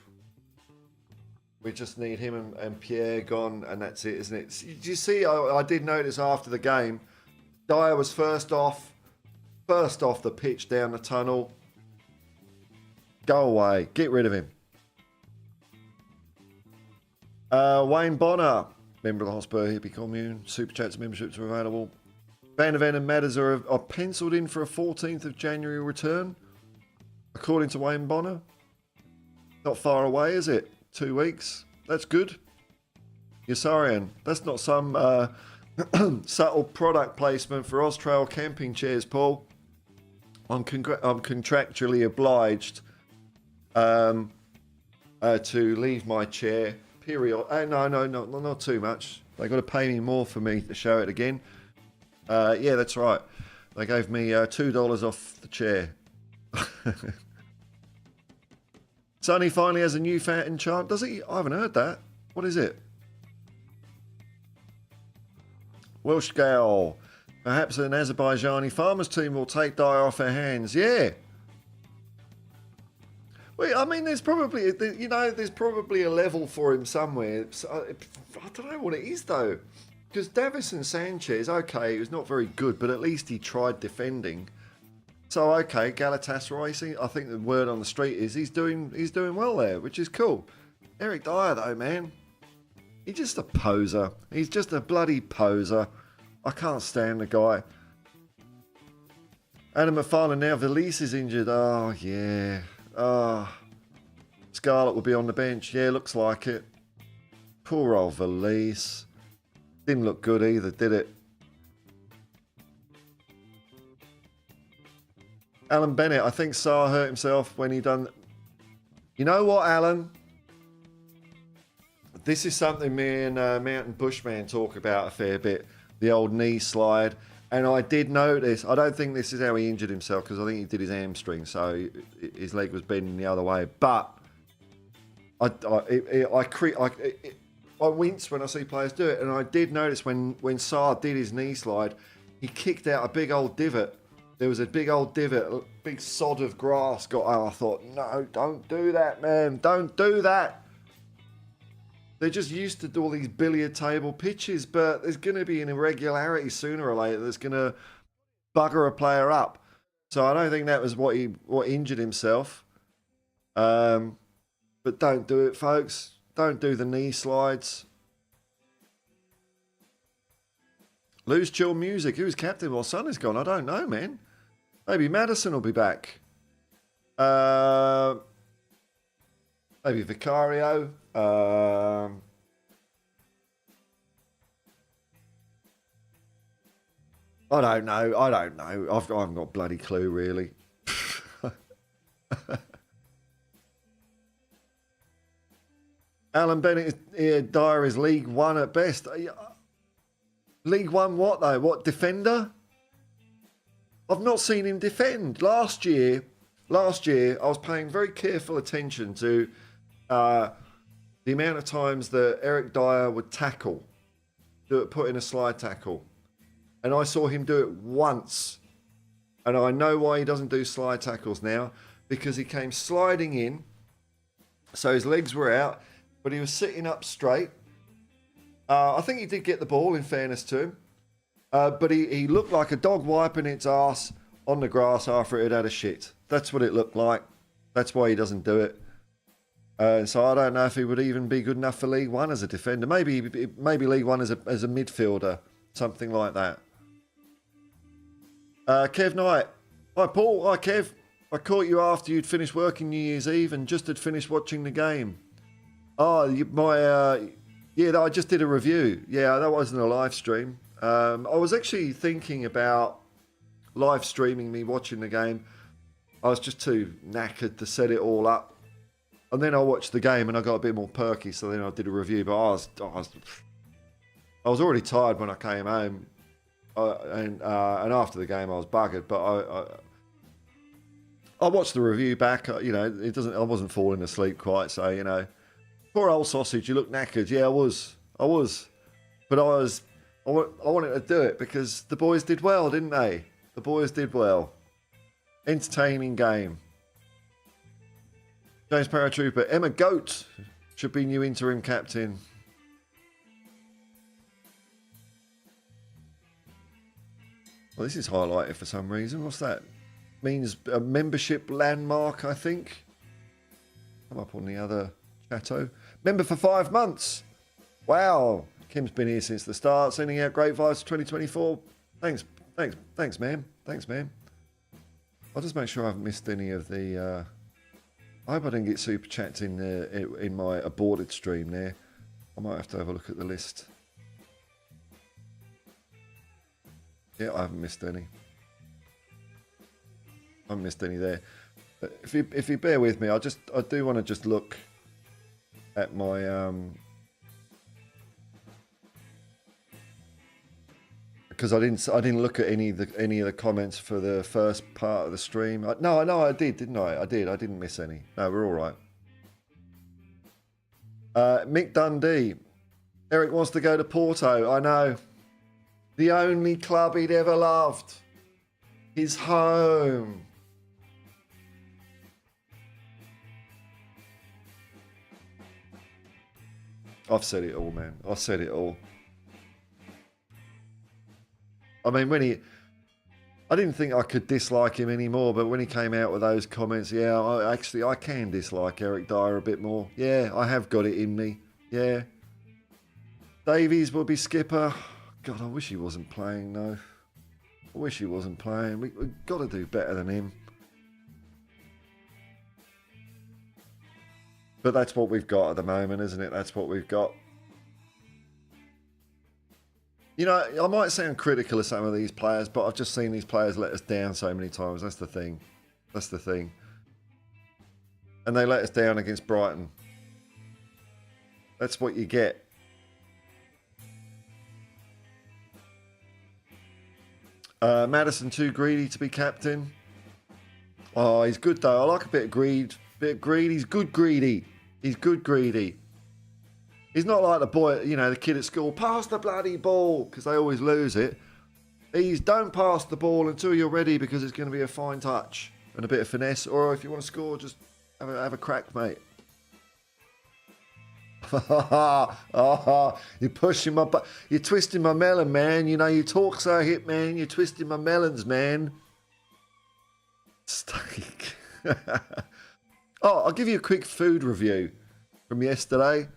We just need him and Pierre gone, and that's it, isn't it? Did you see, I did notice after the game, Dyer was first off the pitch down the tunnel. Go away. Get rid of him. Wayne Bonner, member of the Hotspur Hippie commune. Super Chats memberships are available. Van der Ven and Matters are penciled in for a 14th of January return, according to Wayne Bonner. Not far away, is it? 2 weeks. That's good. Yasarian. That's not some subtle product placement for Austrail camping chairs, Paul. I'm contractually obliged to leave my chair. Period. No, not too much. They got to pay me more for me to show it again. Yeah, that's right. They gave me $2 off the chair. Sonny finally has a new fountain chant. Does he? I haven't heard that. What is it? Welsh Gal. Perhaps an Azerbaijani farmers team will take Dyer off our hands. Yeah. Well, I mean, there's probably a level for him somewhere. I don't know what it is though, because Davison Sanchez, okay, he was not very good, but at least he tried defending. So okay, Galatasaray. I think the word on the street is he's doing well there, which is cool. Eric Dyer though, man, he's just a poser. He's just a bloody poser. I can't stand the guy. Adam McFarlane now, Valise is injured. Oh, yeah. Scarlett will be on the bench. Yeah, looks like it. Poor old Valise. Didn't look good either, did it? Alan Bennett, I think Sarr hurt himself when he done... You know what, Alan? This is something me and Mountain Bushman talk about a fair bit. The old knee slide. And I did notice, I don't think this is how he injured himself, because I think he did his hamstring, so his leg was bending the other way. But I wince when I see players do it, and I did notice when Sarr did his knee slide, he kicked out a big old divot. There was a big old divot, a big sod of grass got out. I thought, no, don't do that, man. Don't do that. They're just used to do all these billiard table pitches, but there's going to be an irregularity sooner or later that's going to bugger a player up. So I don't think that was what injured himself. But don't do it, folks. Don't do the knee slides. Lose chill music. Who's captain? Well, Son is gone. I don't know, man. Maybe Madison will be back. Maybe Vicario. I don't know. I haven't got a bloody clue, really. Alan Bennett, Dyer is League One at best. League One what, though? What, defender? I've not seen him defend. Last year, I was paying very careful attention to the amount of times that Eric Dyer would tackle, put in a slide tackle. And I saw him do it once. And I know why he doesn't do slide tackles now, because he came sliding in, so his legs were out, but he was sitting up straight. I think he did get the ball, in fairness to him. But he looked like a dog wiping its ass on the grass after it had a shit. That's what it looked like. That's why he doesn't do it. So I don't know if he would even be good enough for League One as a defender. Maybe League One as a midfielder, something like that. Kev Knight. Hi, Paul. Hi, Kev. I caught you after you'd finished working New Year's Eve and just had finished watching the game. Oh, yeah, I just did a review. Yeah, that wasn't a live stream. I was actually thinking about live streaming me watching the game. I was just too knackered to set it all up. And then I watched the game and I got a bit more perky, so then I did a review. But I was already tired when I came home. And after the game I was buggered, but I watched the review back. You know, I wasn't falling asleep quite, so you know, poor old sausage. You look knackered. Yeah, I was, but I wanted to do it because the boys did well, didn't they? The boys did well. Entertaining game. James Paratrooper. Emma Goat should be new interim captain. Well, this is highlighted for some reason. What's that? Means a membership landmark, I think. Come up on the other chatto. Member for 5 months. Wow. Kim's been here since the start. Sending out great vibes for 2024. Thanks, ma'am. Thanks, ma'am. I'll just make sure I haven't missed any of the... I hope I didn't get super chats in my aborted stream there. I might have to have a look at the list. Yeah, I haven't missed any. I haven't missed any there. But if you bear with me, I do want to just look at my because I didn't look at any of the comments for the first part of the stream. No, I did, didn't I? I didn't miss any. No, we're all right. Mick Dundee. Eric wants to go to Porto. I know. The only club he'd ever loved. His home. I've said it all, man. I've said it all. I mean, I didn't think I could dislike him anymore, but when he came out with those comments, yeah, I can dislike Eric Dyer a bit more. Yeah, I have got it in me. Yeah. Davies will be skipper. God, I wish he wasn't playing, though. I wish he wasn't playing. We've got to do better than him. But that's what we've got at the moment, isn't it? That's what we've got. You know, I might sound critical of some of these players, but I've just seen these players let us down so many times. That's the thing. That's the thing. And they let us down against Brighton. That's what you get. Maddison too greedy to be captain. Oh, he's good though. I like a bit of greed. He's good greedy. He's good greedy. He's not like the boy, you know, the kid at school. Pass the bloody ball, because they always lose it. He's don't pass the ball until you're ready, because it's going to be a fine touch and a bit of finesse. Or if you want to score, just have a crack, mate. You're pushing my butt. You're twisting my melon, man. You know, you talk so hip, man. You're twisting my melons, man. Steak. Oh, I'll give you a quick food review from yesterday,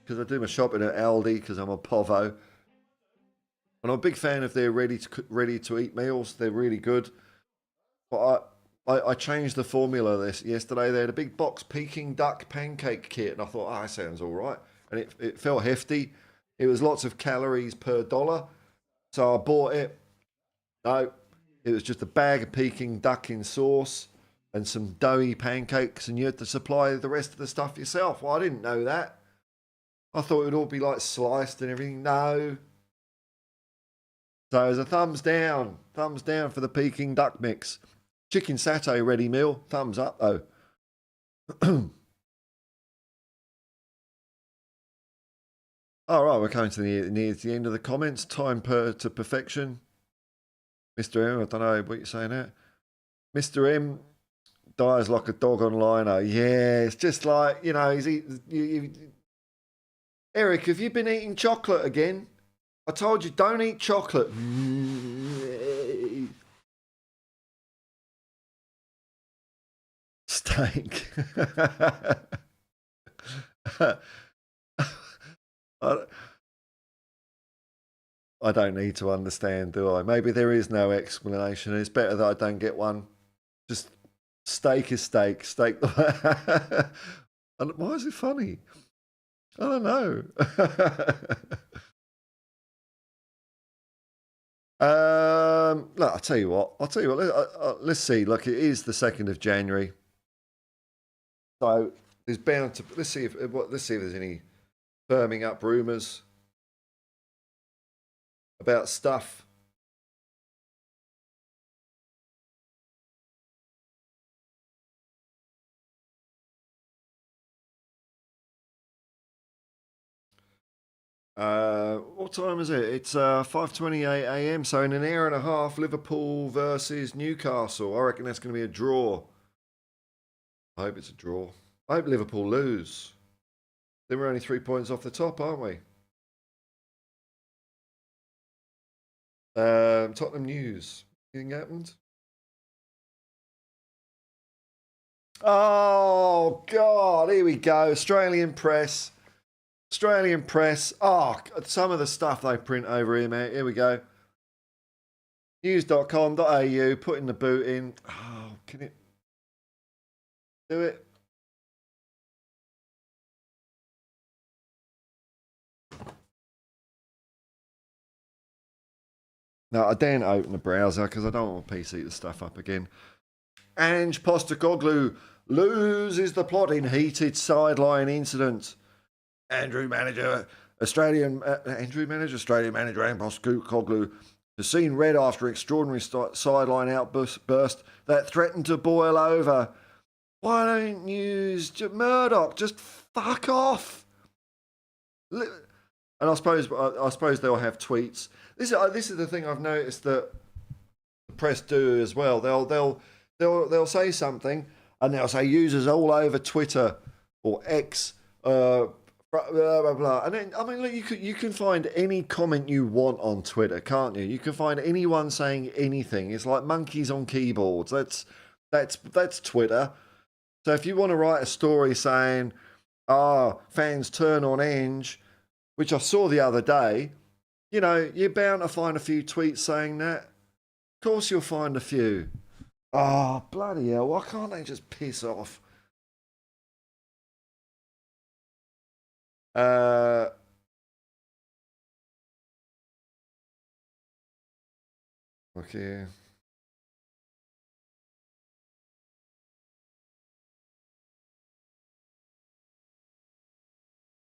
because I do my shopping at Aldi because I'm a povo, and I'm a big fan of their ready to eat meals. They're really good. But I changed the formula this yesterday. They had a big box Peking duck pancake kit, and I thought, that sounds all right. And it felt hefty. It was lots of calories per dollar, so I bought it. No, it was just a bag of Peking duck in sauce and some doughy pancakes, and you had to supply the rest of the stuff yourself. Well, I didn't know that. I thought it would all be like sliced and everything. No. So it was a thumbs down for the Peking duck mix. Chicken satay ready meal, thumbs up though. All right, we're coming to near the end of the comments. Time to perfection. Mr. M, I don't know what you're saying there. Mr. M dies like a dog on lino. Yeah, it's just like, you know, Eric, have you been eating chocolate again? I told you, don't eat chocolate. steak. I, I don't need to understand, do I? Maybe there is no explanation. It's better that I don't get one. Just steak is steak. Steak. And why is it funny? I don't know. Look, I'll tell you what. Let's see. Look, it is the 2nd of January, so there's bound to. Let's see if there's any firming up rumours about stuff. What time is it? It's 5:28 a.m. So in an hour and a half, Liverpool versus Newcastle. I reckon that's going to be a draw. I hope it's a draw. I hope Liverpool lose. Then we're only 3 points off the top, aren't we? Tottenham news. Anything happened? Oh God! Here we go. Australian press. Oh, some of the stuff they print over here, mate. Here we go. News.com.au, putting the boot in. Oh, can it do it? No, I daren't open the browser because I don't want PC to stuff up again. Ange Postecoglou loses the plot in heated sideline incident. Australian manager Ange Postecoglou has seen red after extraordinary sideline outburst that threatened to boil over. Why don't you, Murdoch, just fuck off? And I suppose they'll have tweets. This is the thing I've noticed that the press do as well. They'll say something and they'll say users all over Twitter or X, blah blah blah. And then I mean, look, you can find any comment you want on Twitter, can't you? You can find anyone saying anything. It's like monkeys on keyboards. That's Twitter. So if you want to write a story saying, fans turn on Ange, which I saw the other day, you know, you're bound to find a few tweets saying that. Of course you'll find a few. Oh, bloody hell, why can't they just piss off? Okay.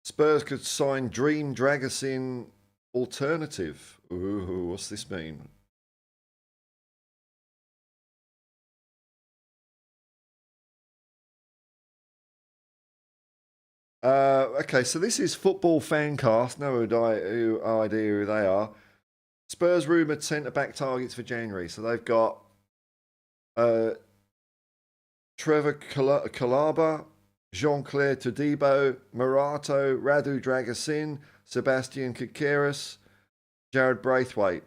Spurs could sign Dream Dragosin alternative. Ooh, what's this mean? Okay, so this is Football Fancast. No idea who they are. Spurs rumoured centre-back targets for January. So they've got Trevor Calaba, Jean-Claire Todibo, Marato, Radu Dragosin, Sebastian Kikeris, Jared Braithwaite.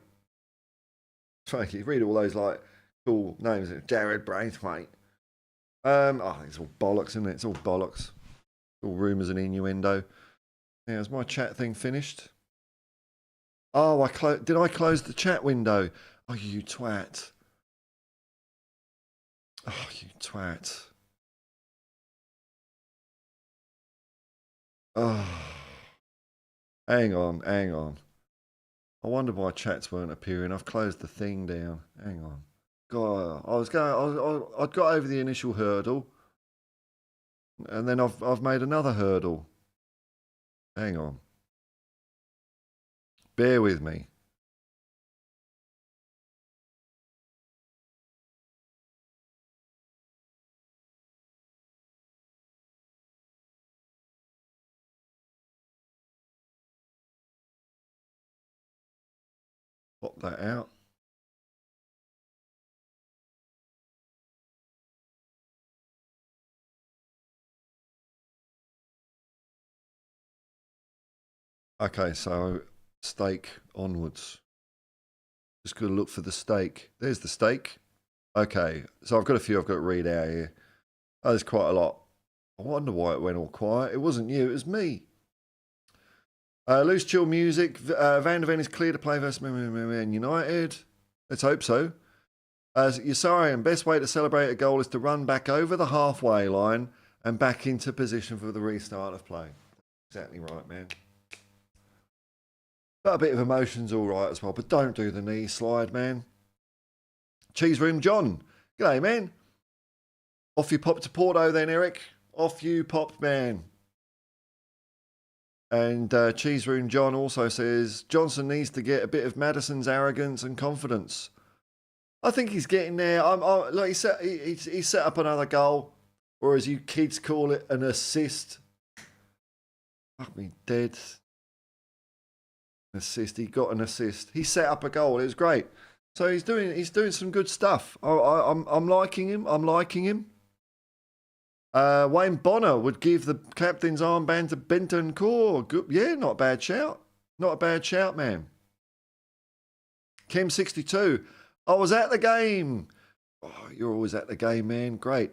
Thank you. Read all those like cool names. Jared Braithwaite. It's all bollocks, isn't it? It's all bollocks. All rumours and innuendo. Yeah, is my chat thing finished? Oh, did I close the chat window? Oh, you twat. Oh, you twat. Oh. Hang on. I wonder why chats weren't appearing. I've closed the thing down. Hang on. God, I'd got over the initial hurdle. And then I've made another hurdle. Hang on. Bear with me. Pop that out. Okay, so steak onwards. Just got to look for the steak. There's the steak. Okay, so I've got a few I've got to read out here. That was quite a lot. I wonder why it went all quiet. It wasn't you, it was me. Loose chill music. Van der Ven is clear to play versus Man United. Let's hope so. You're sorry, and best way to celebrate a goal is to run back over the halfway line and back into position for the restart of play. Exactly right, man. But a bit of emotion's all right as well, but don't do the knee slide, man. Cheese Room John. G'day, man. Off you pop to Porto then, Eric. Off you popped, man. And Cheese Room John also says, Johnson needs to get a bit of Maddison's arrogance and confidence. I think he's getting there. Like he set up another goal, or as you kids call it, an assist. Fuck me dead. Assist. He got an assist. He set up a goal. It was great. So he's doing some good stuff. I'm liking him. I'm liking him. Wayne Bonner would give the captain's armband to Bentancur. Good, yeah, not a bad shout. Not a bad shout, man. Kim62. I was at the game. Oh, you're always at the game, man. Great.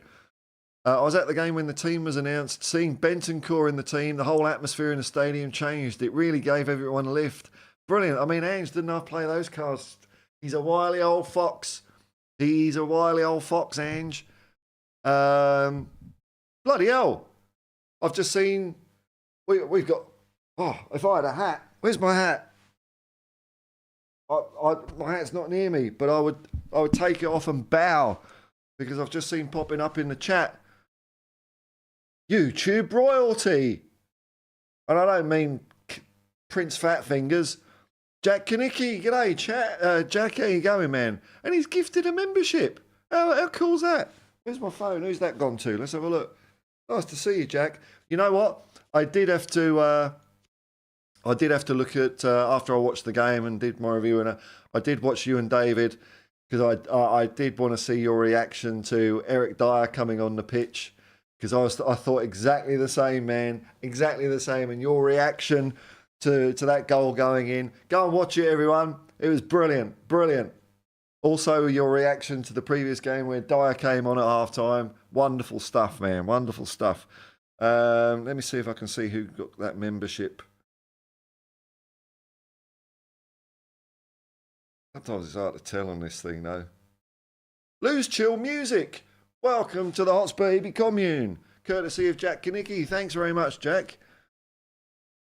I was at the game when the team was announced. Seeing Bentancur in the team, the whole atmosphere in the stadium changed. It really gave everyone a lift. Brilliant. I mean, Ange didn't have to play those cards. He's a wily old fox. He's a wily old fox, Ange. Bloody hell. I've just seen... We've got... Oh, if I had a hat... Where's my hat? My hat's not near me, but I would take it off and bow because I've just seen popping up in the chat. YouTube royalty. And I don't mean Prince Fat Fingers. Jack Kanicki, g'day, chat. Jack, how you going, man? And he's gifted a membership. How cool's that? Where's my phone? Who's that gone to? Let's have a look. Nice to see you, Jack. You know what? I did have to look at after I watched the game and did my review, and I did watch you and David because I did want to see your reaction to Eric Dyer coming on the pitch because I thought exactly the same, man, exactly the same, and your reaction to that goal going in. Go and watch it, everyone. It was brilliant, brilliant. Also, your reaction to the previous game where Dyer came on at half-time. Wonderful stuff, man. Wonderful stuff. Let me see if I can see who got that membership. Sometimes it's hard to tell on this thing, though. Lose Chill Music. Welcome to the Hotspur Hippie Commune. Courtesy of Jack Kanicki. Thanks very much, Jack.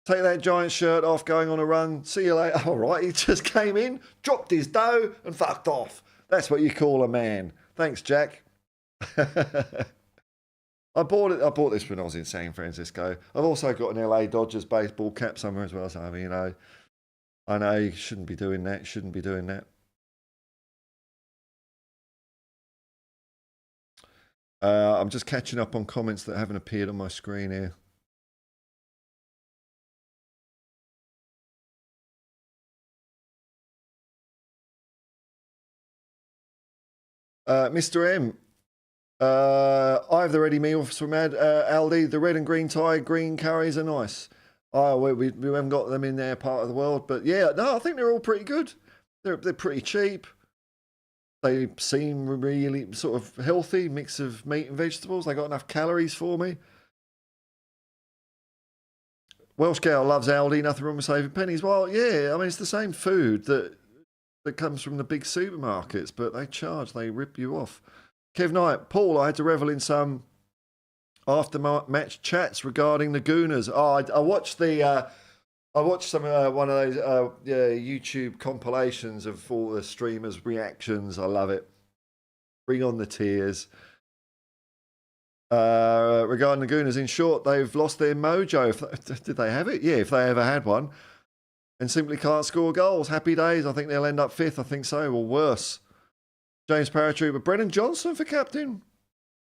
Take that giant shirt off, going on a run. See you later. All right, he just came in, dropped his dough, and fucked off. That's what you call a man. Thanks, Jack. I bought this when I was in San Francisco. I've also got an LA Dodgers baseball cap somewhere as well. So I mean, I know you shouldn't be doing that. Shouldn't be doing that. I'm just catching up on comments that haven't appeared on my screen here. Mr. M, I have the ready meals from Aldi. The red and green Thai green curries are nice. Oh, we haven't got them in their part of the world, but yeah, no, I think they're all pretty good. They're pretty cheap. They seem really sort of healthy, mix of meat and vegetables. They got enough calories for me. Welsh Gal loves Aldi. Nothing wrong with saving pennies. Well, yeah, I mean it's the same food that comes from the big supermarkets, but they rip you off. Kev Knight, Paul, I had to revel in some after-match chats regarding the Gooners. Oh, I watched some one of those YouTube compilations of all the streamers' reactions. I love it. Bring on the tears. Regarding the Gooners, in short, they've lost their mojo. Did they have it? Yeah, if they ever had one. And simply can't score goals. Happy days. I think they'll end up 5th. I think so, or worse. James Paratrooper. Brennan Johnson for captain.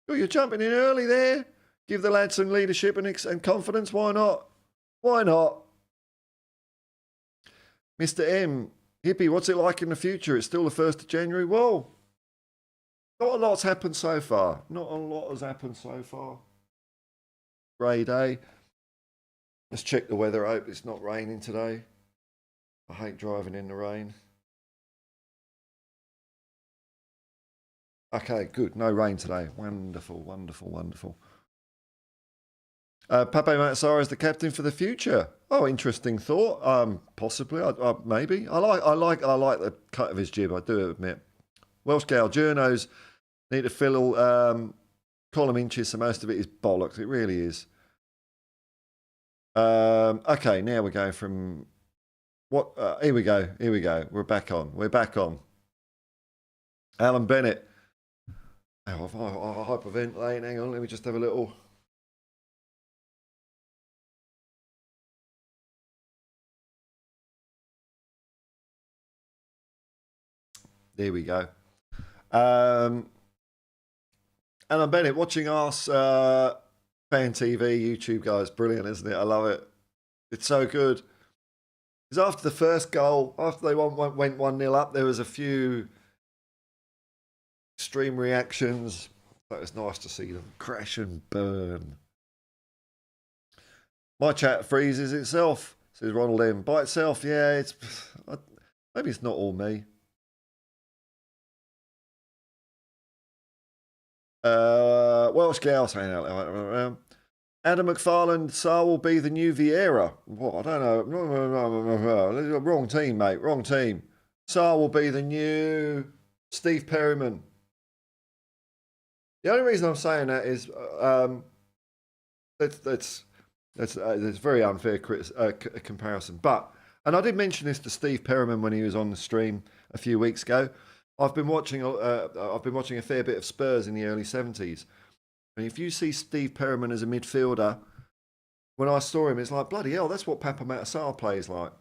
Oh, you're jumping in early there. Give the lads some leadership and confidence. Why not? Why not? Mr. M. Hippie, what's it like in the future? It's still the 1st of January. Well, not a lot's happened so far. Not a lot has happened so far. Grey day. Let's check the weather. I hope it's not raining today. I hate driving in the rain. Okay, good. No rain today. Wonderful, wonderful, wonderful. Pape Matsara is the captain for the future. Oh, interesting thought. Possibly, maybe. I like the cut of his jib. I do admit. Welsh Gal journos need to fill column inches, so most of it is bollocks. It really is. Okay, now we're going from what? Here we go. Here we go. We're back on. We're back on. Alan Bennett. Oh, I'm hyperventilating. Hang on, let me just have a little. There we go. Alan Bennett watching us fan TV, YouTube guys, brilliant, isn't it? I love it. It's so good. Because after the first goal, after they went 1-0 up, there was a few extreme reactions. That was nice to see them crash and burn. My chat freezes itself, says Ronald M. By itself, yeah, it's maybe it's not all me. Welsh Gal saying out loud. Adam McFarland, Saar will be the new Vieira. What? I don't know. Wrong team, mate. Wrong team. Saar will be the new Steve Perryman. The only reason I'm saying that is that's a very unfair comparison. But, and I did mention this to Steve Perryman when he was on the stream a few weeks ago. I've been watching a fair bit of Spurs in the early 70s. And if you see Steve Perryman as a midfielder, when I saw him, it's like, bloody hell, that's what Papa Matasar plays like.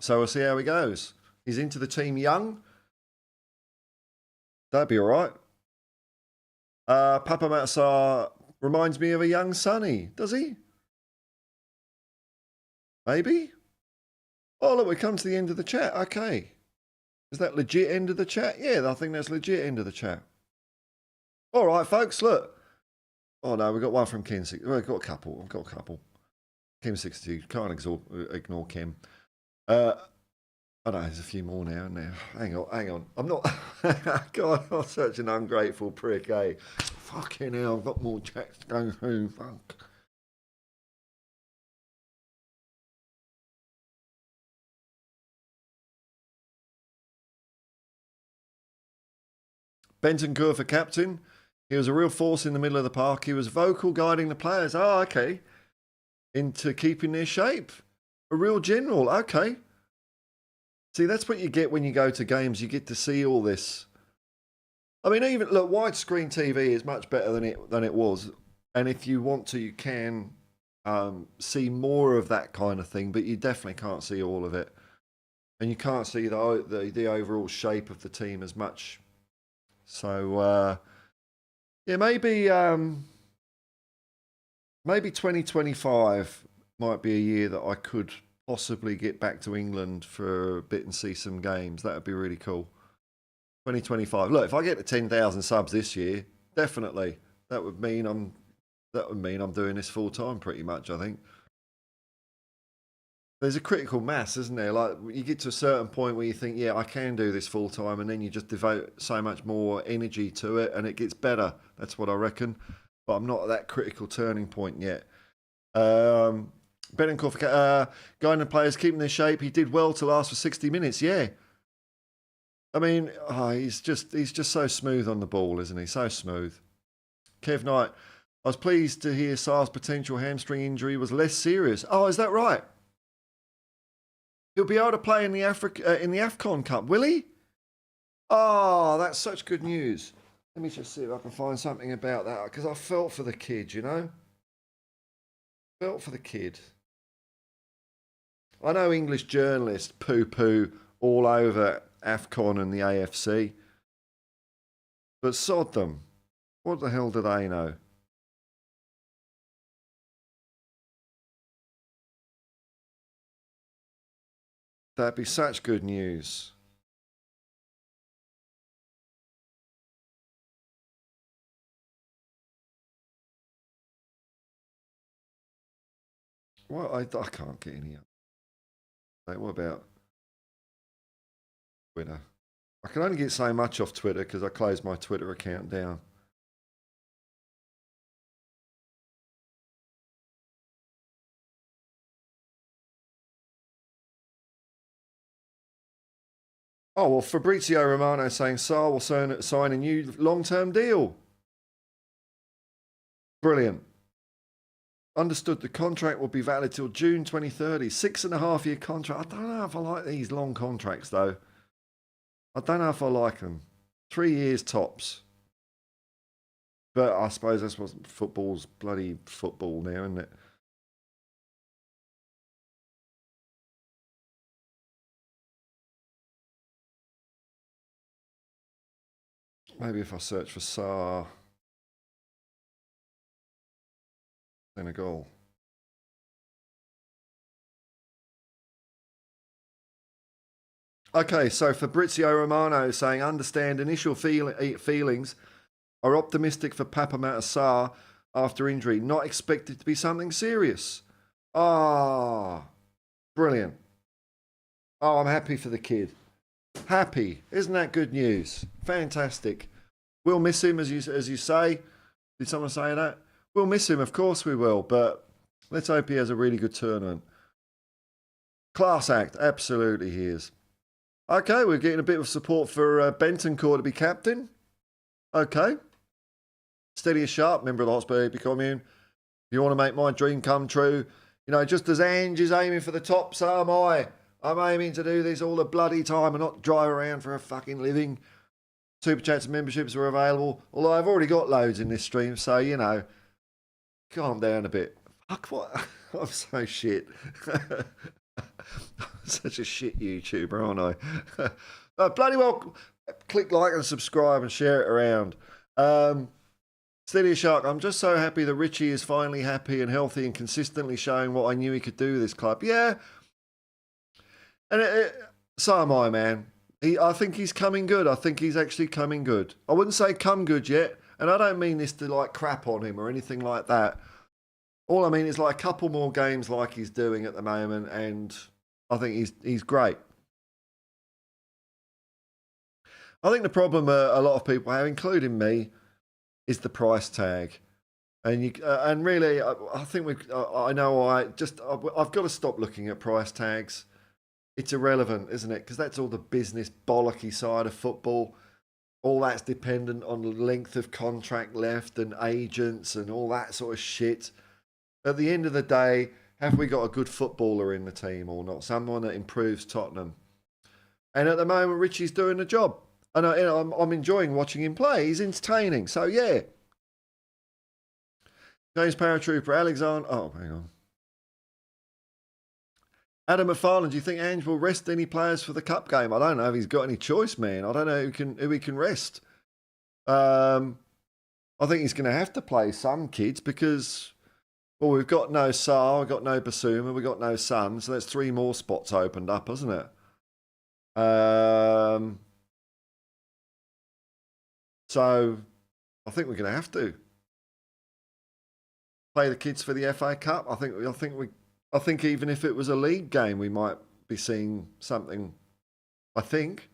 So we'll see how he goes. He's into the team young. That'd be all right. Papa Matasar reminds me of a young Sonny, does he? Maybe? Oh, look, we come to the end of the chat. Okay. Is that legit end of the chat? Yeah, I think that's legit end of the chat. All right, folks, look. Oh, no, we've got one from Kim. We've got a couple. I've got a couple. Kim 62. Can't ignore Kim. I know there's a few more now. Hang on. I'm not. God, I'm such an ungrateful prick, eh? Fucking hell, I've got more chats to go through. Fuck. Benton Coeur for captain. He was a real force in the middle of the park. He was vocal, guiding the players. Oh, okay. Into keeping their shape. A real general. Okay. See, that's what you get when you go to games. You get to see all this. I mean, even look, widescreen TV is much better than it was. And if you want to, you can see more of that kind of thing. But you definitely can't see all of it, and you can't see the overall shape of the team as much. So yeah, maybe 2025 might be a year that I could possibly get back to England for a bit and see some games. That would be really cool. 2025. Look, if I get to 10,000 subs this year, definitely that would mean I'm doing this full time pretty much, I think. There's a critical mass, isn't there? Like you get to a certain point where you think, yeah, I can do this full time, and then you just devote so much more energy to it, and it gets better. That's what I reckon. But I'm not at that critical turning point yet. Betancourt, guiding the players, keeping their shape. He did well to last for 60 minutes. Yeah. I mean, he's just so smooth on the ball, isn't he? So smooth. Kev Knight, I was pleased to hear Sar's potential hamstring injury was less serious. Oh, is that right? He'll be able to play in the AFCON Cup, will he? Oh, that's such good news. Let me just see if I can find something about that, because I felt for the kid, you know? Felt for the kid. I know English journalists poo-poo all over AFCON and the AFC, but sod them. What the hell do they know? That'd be such good news. What I can't get any up. What about Twitter? I can only get so much off Twitter because I closed my Twitter account down. Oh, well, Fabrizio Romano saying Sarr will sign a new long-term deal. Brilliant. Understood the contract will be valid till June 2030. 6.5 year contract. I don't know if I like these long contracts, though. I don't know if I like them. 3 years tops. But I suppose that's what football's bloody football now, isn't it? Maybe if I search for Sarr, Senegal. Okay, so Fabrizio Romano is saying, understand initial feelings are optimistic for Papamata Sarr after injury, not expected to be something serious. Ah, brilliant. Oh, I'm happy for the kid. Happy. Isn't that good news? Fantastic. We'll miss him, as you say. Did someone say that? We'll miss him, of course we will, but let's hope he has a really good tournament. Class act, absolutely he is. Okay, we're getting a bit of support for Bentoncourt to be captain. Okay. Steady as sharp, member of the Hotspur Hippie commune. If you want to make my dream come true, you know, just as Ange is aiming for the top, so am I. I'm aiming to do this all the bloody time and not drive around for a fucking living. Super chats and memberships are available, although I've already got loads in this stream, so, you know, calm down a bit. Fuck, what? I'm so shit. Such a shit YouTuber, aren't I? Bloody well, click like and subscribe and share it around. Steady Shark, I'm just so happy that Richie is finally happy and healthy and consistently showing what I knew he could do with this club. Yeah. And so am I, man. I think he's coming good. I think he's actually coming good. I wouldn't say come good yet. And I don't mean this to like crap on him or anything like that. All I mean is like a couple more games like he's doing at the moment. And I think he's great. I think the problem a lot of people have, including me, is the price tag. And really, I think I know I've got to stop looking at price tags. It's irrelevant, isn't it? Because that's all the business bollocky side of football. All that's dependent on the length of contract left and agents and all that sort of shit. At the end of the day, have we got a good footballer in the team or not? Someone that improves Tottenham. And at the moment, Richie's doing the job. And I'm enjoying watching him play. He's entertaining. So, yeah. James Paratrooper, Alexander. Oh, hang on. Adam McFarland, do you think Ange will rest any players for the cup game? I don't know if he's got any choice, man. I don't know who he can rest. I think he's going to have to play some kids because, well, we've got no Sarr, we've got no Basuma, we've got no Sun, so that's 3 more spots opened up, hasn't it? So I think we're going to have to play the kids for the FA Cup. I think even if it was a league game, we might be seeing something. I think.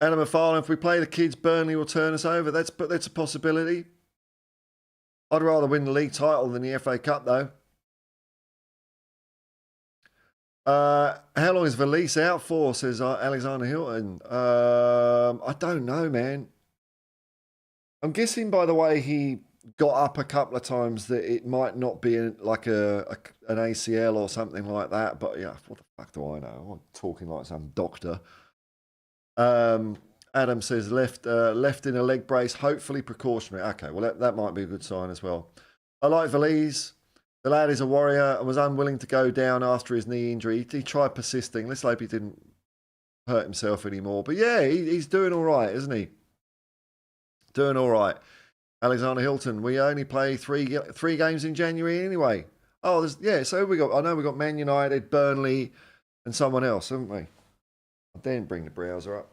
Adam McFarlane, if we play the kids, Burnley will turn us over. That's a possibility. I'd rather win the league title than the FA Cup, though. How long is Valise out for? Says Alexander Hilton. I don't know, man. I'm guessing by the way he got up a couple of times that it might not be like an ACL or something like that. But yeah, what the fuck do I know? I'm talking like some doctor. Adam says left in a leg brace, hopefully precautionary. Okay, well that might be a good sign as well. I like Valise. The lad is a warrior and was unwilling to go down after his knee injury. He tried persisting. Let's hope he didn't hurt himself anymore. But yeah, he's doing all right, isn't he? Doing all right. Alexander Hilton, we only play three games in January anyway. Oh, so I know we got Man United, Burnley, and someone else, haven't we? I didn't bring the browser up.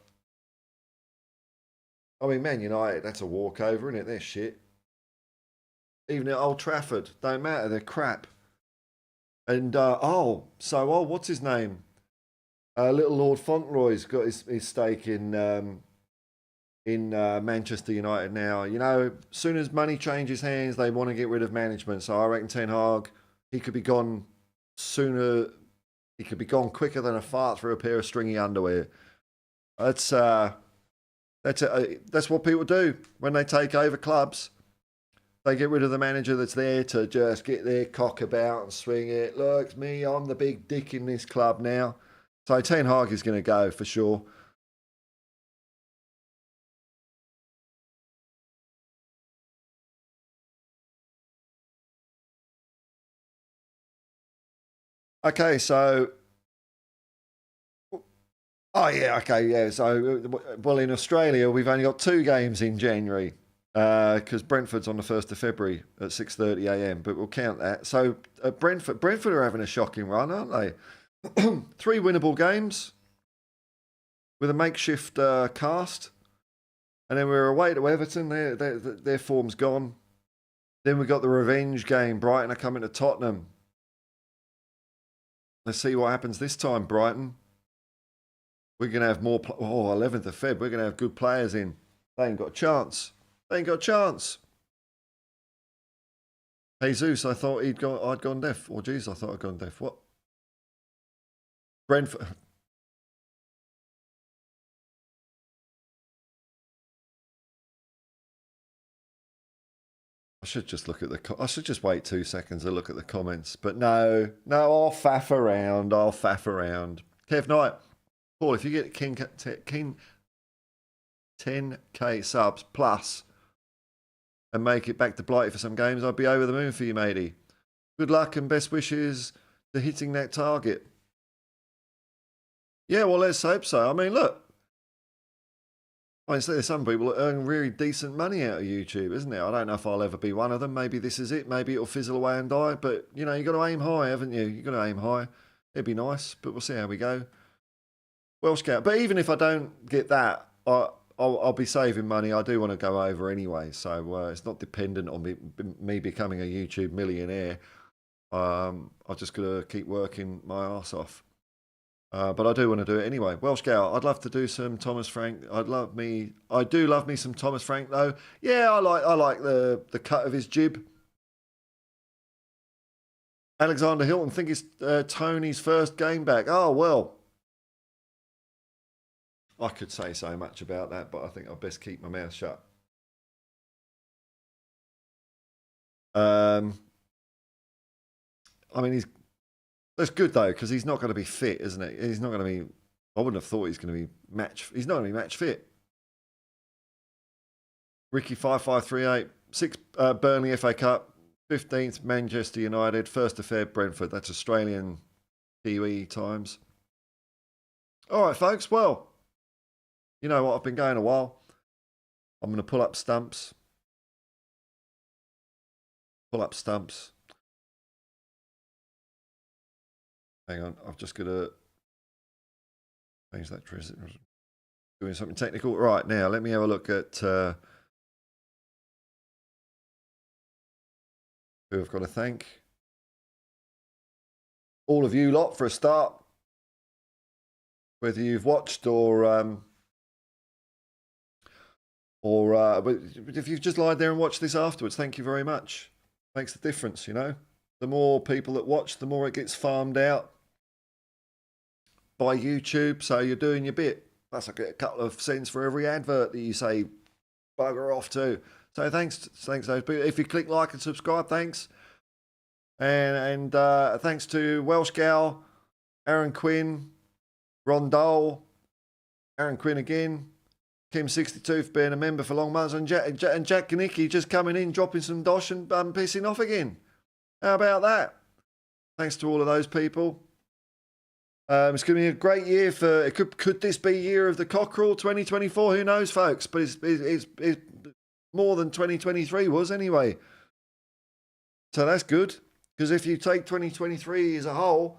I mean, Man United, that's a walkover, isn't it? They're shit. Even at Old Trafford, don't matter, they're crap. And what's his name? Little Lord Fauntleroy's got his stake in Manchester United now. You know, as soon as money changes hands, they want to get rid of management. So I reckon Ten Hag, he could be gone sooner. He could be gone quicker than a fart through a pair of stringy underwear. That's what people do when they take over clubs. They get rid of the manager that's there to just get their cock about and swing it. Look, it's me, I'm the big dick in this club now. So Ten Hag is going to go for sure. Okay, so So, well, in Australia, we've only got 2 games in January because Brentford's on the 1st of February at 6:30 a.m. But we'll count that. So Brentford are having a shocking run, aren't they? 3 winnable games with a makeshift cast, and then we're away to Everton. Their form's gone. Then we've got the revenge game. Brighton are coming to Tottenham. Let's see what happens this time, Brighton. We're going to have more. 11th of Feb. We're going to have good players in. They ain't got a chance. Jesus, I thought I'd gone deaf. Or Jesus, I thought I'd gone deaf. What? Brentford. I should just wait 2 seconds to look at the comments. But no, I'll faff around. Kev Knight. Paul, if you get 10k subs plus and make it back to Blighty for some games, I'd be over the moon for you, matey. Good luck and best wishes to hitting that target. Yeah, well, let's hope so. I mean, look. There's some people that earn really decent money out of YouTube, isn't there? I don't know if I'll ever be one of them. Maybe this is it. Maybe it'll fizzle away and die. But, you got to aim high, haven't you? You've got to aim high. It'd be nice, but we'll see how we go. Welsh Scout. But even if I don't get that, I'll be saving money. I do want to go over anyway. So it's not dependent on me becoming a YouTube millionaire. I've just got to keep working my arse off. But I do want to do it anyway. Welsh Scout, I'd love to do some Thomas Frank. I do love me some Thomas Frank though. Yeah, I like the cut of his jib. Alexander Hilton, think it's Tony's first game back. Oh well. I could say so much about that, but I think I'll best keep my mouth shut. I mean, that's good though, because he's not going to be fit, isn't it? He's not going to be. I wouldn't have thought he's going to be match. He's not going to be match fit. Ricky 5538 6 Burnley FA Cup 15th Manchester United 1st of Feb Brentford. That's Australian Kiwi times. All right, folks. Well, you know what? I've been going a while. I'm going to pull up stumps. Hang on, I've just got to change that. Doing something technical. Right, now, let me have a look at who I've got to thank. All of you lot for a start. Whether you've watched or if you've just lied there and watched this afterwards, thank you very much. Makes a difference, The more people that watch, the more it gets farmed out by YouTube, so you're doing your bit. Plus I get a couple of cents for every advert that you say bugger off to. So thanks those people. If you click like and subscribe, thanks. And thanks to Welsh Gal, Aaron Quinn, Ron Dole, Aaron Quinn again, Kim62 for being a member for long months, and Jack Kanicki just coming in, dropping some dosh and pissing off again. How about that? Thanks to all of those people. It's going to be a great year for. Could this be year of the cockerel 2024? Who knows, folks? But it's more than 2023 was anyway. So that's good, because if you take 2023 as a whole,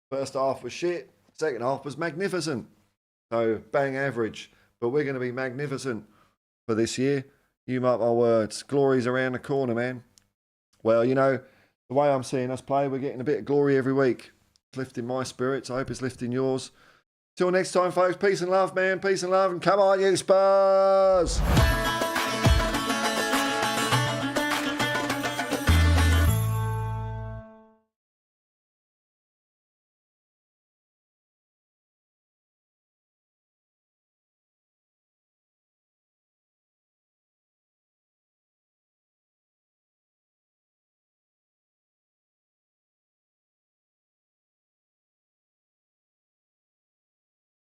first half was shit, second half was magnificent. So bang average, but we're going to be magnificent for this year. You mark my words. Glory's around the corner, man. Well, the way I'm seeing us play, we're getting a bit of glory every week. It's lifting my spirits. I hope it's lifting yours. Till next time, folks. Peace and love, man. Peace and love. And come on, you Spurs!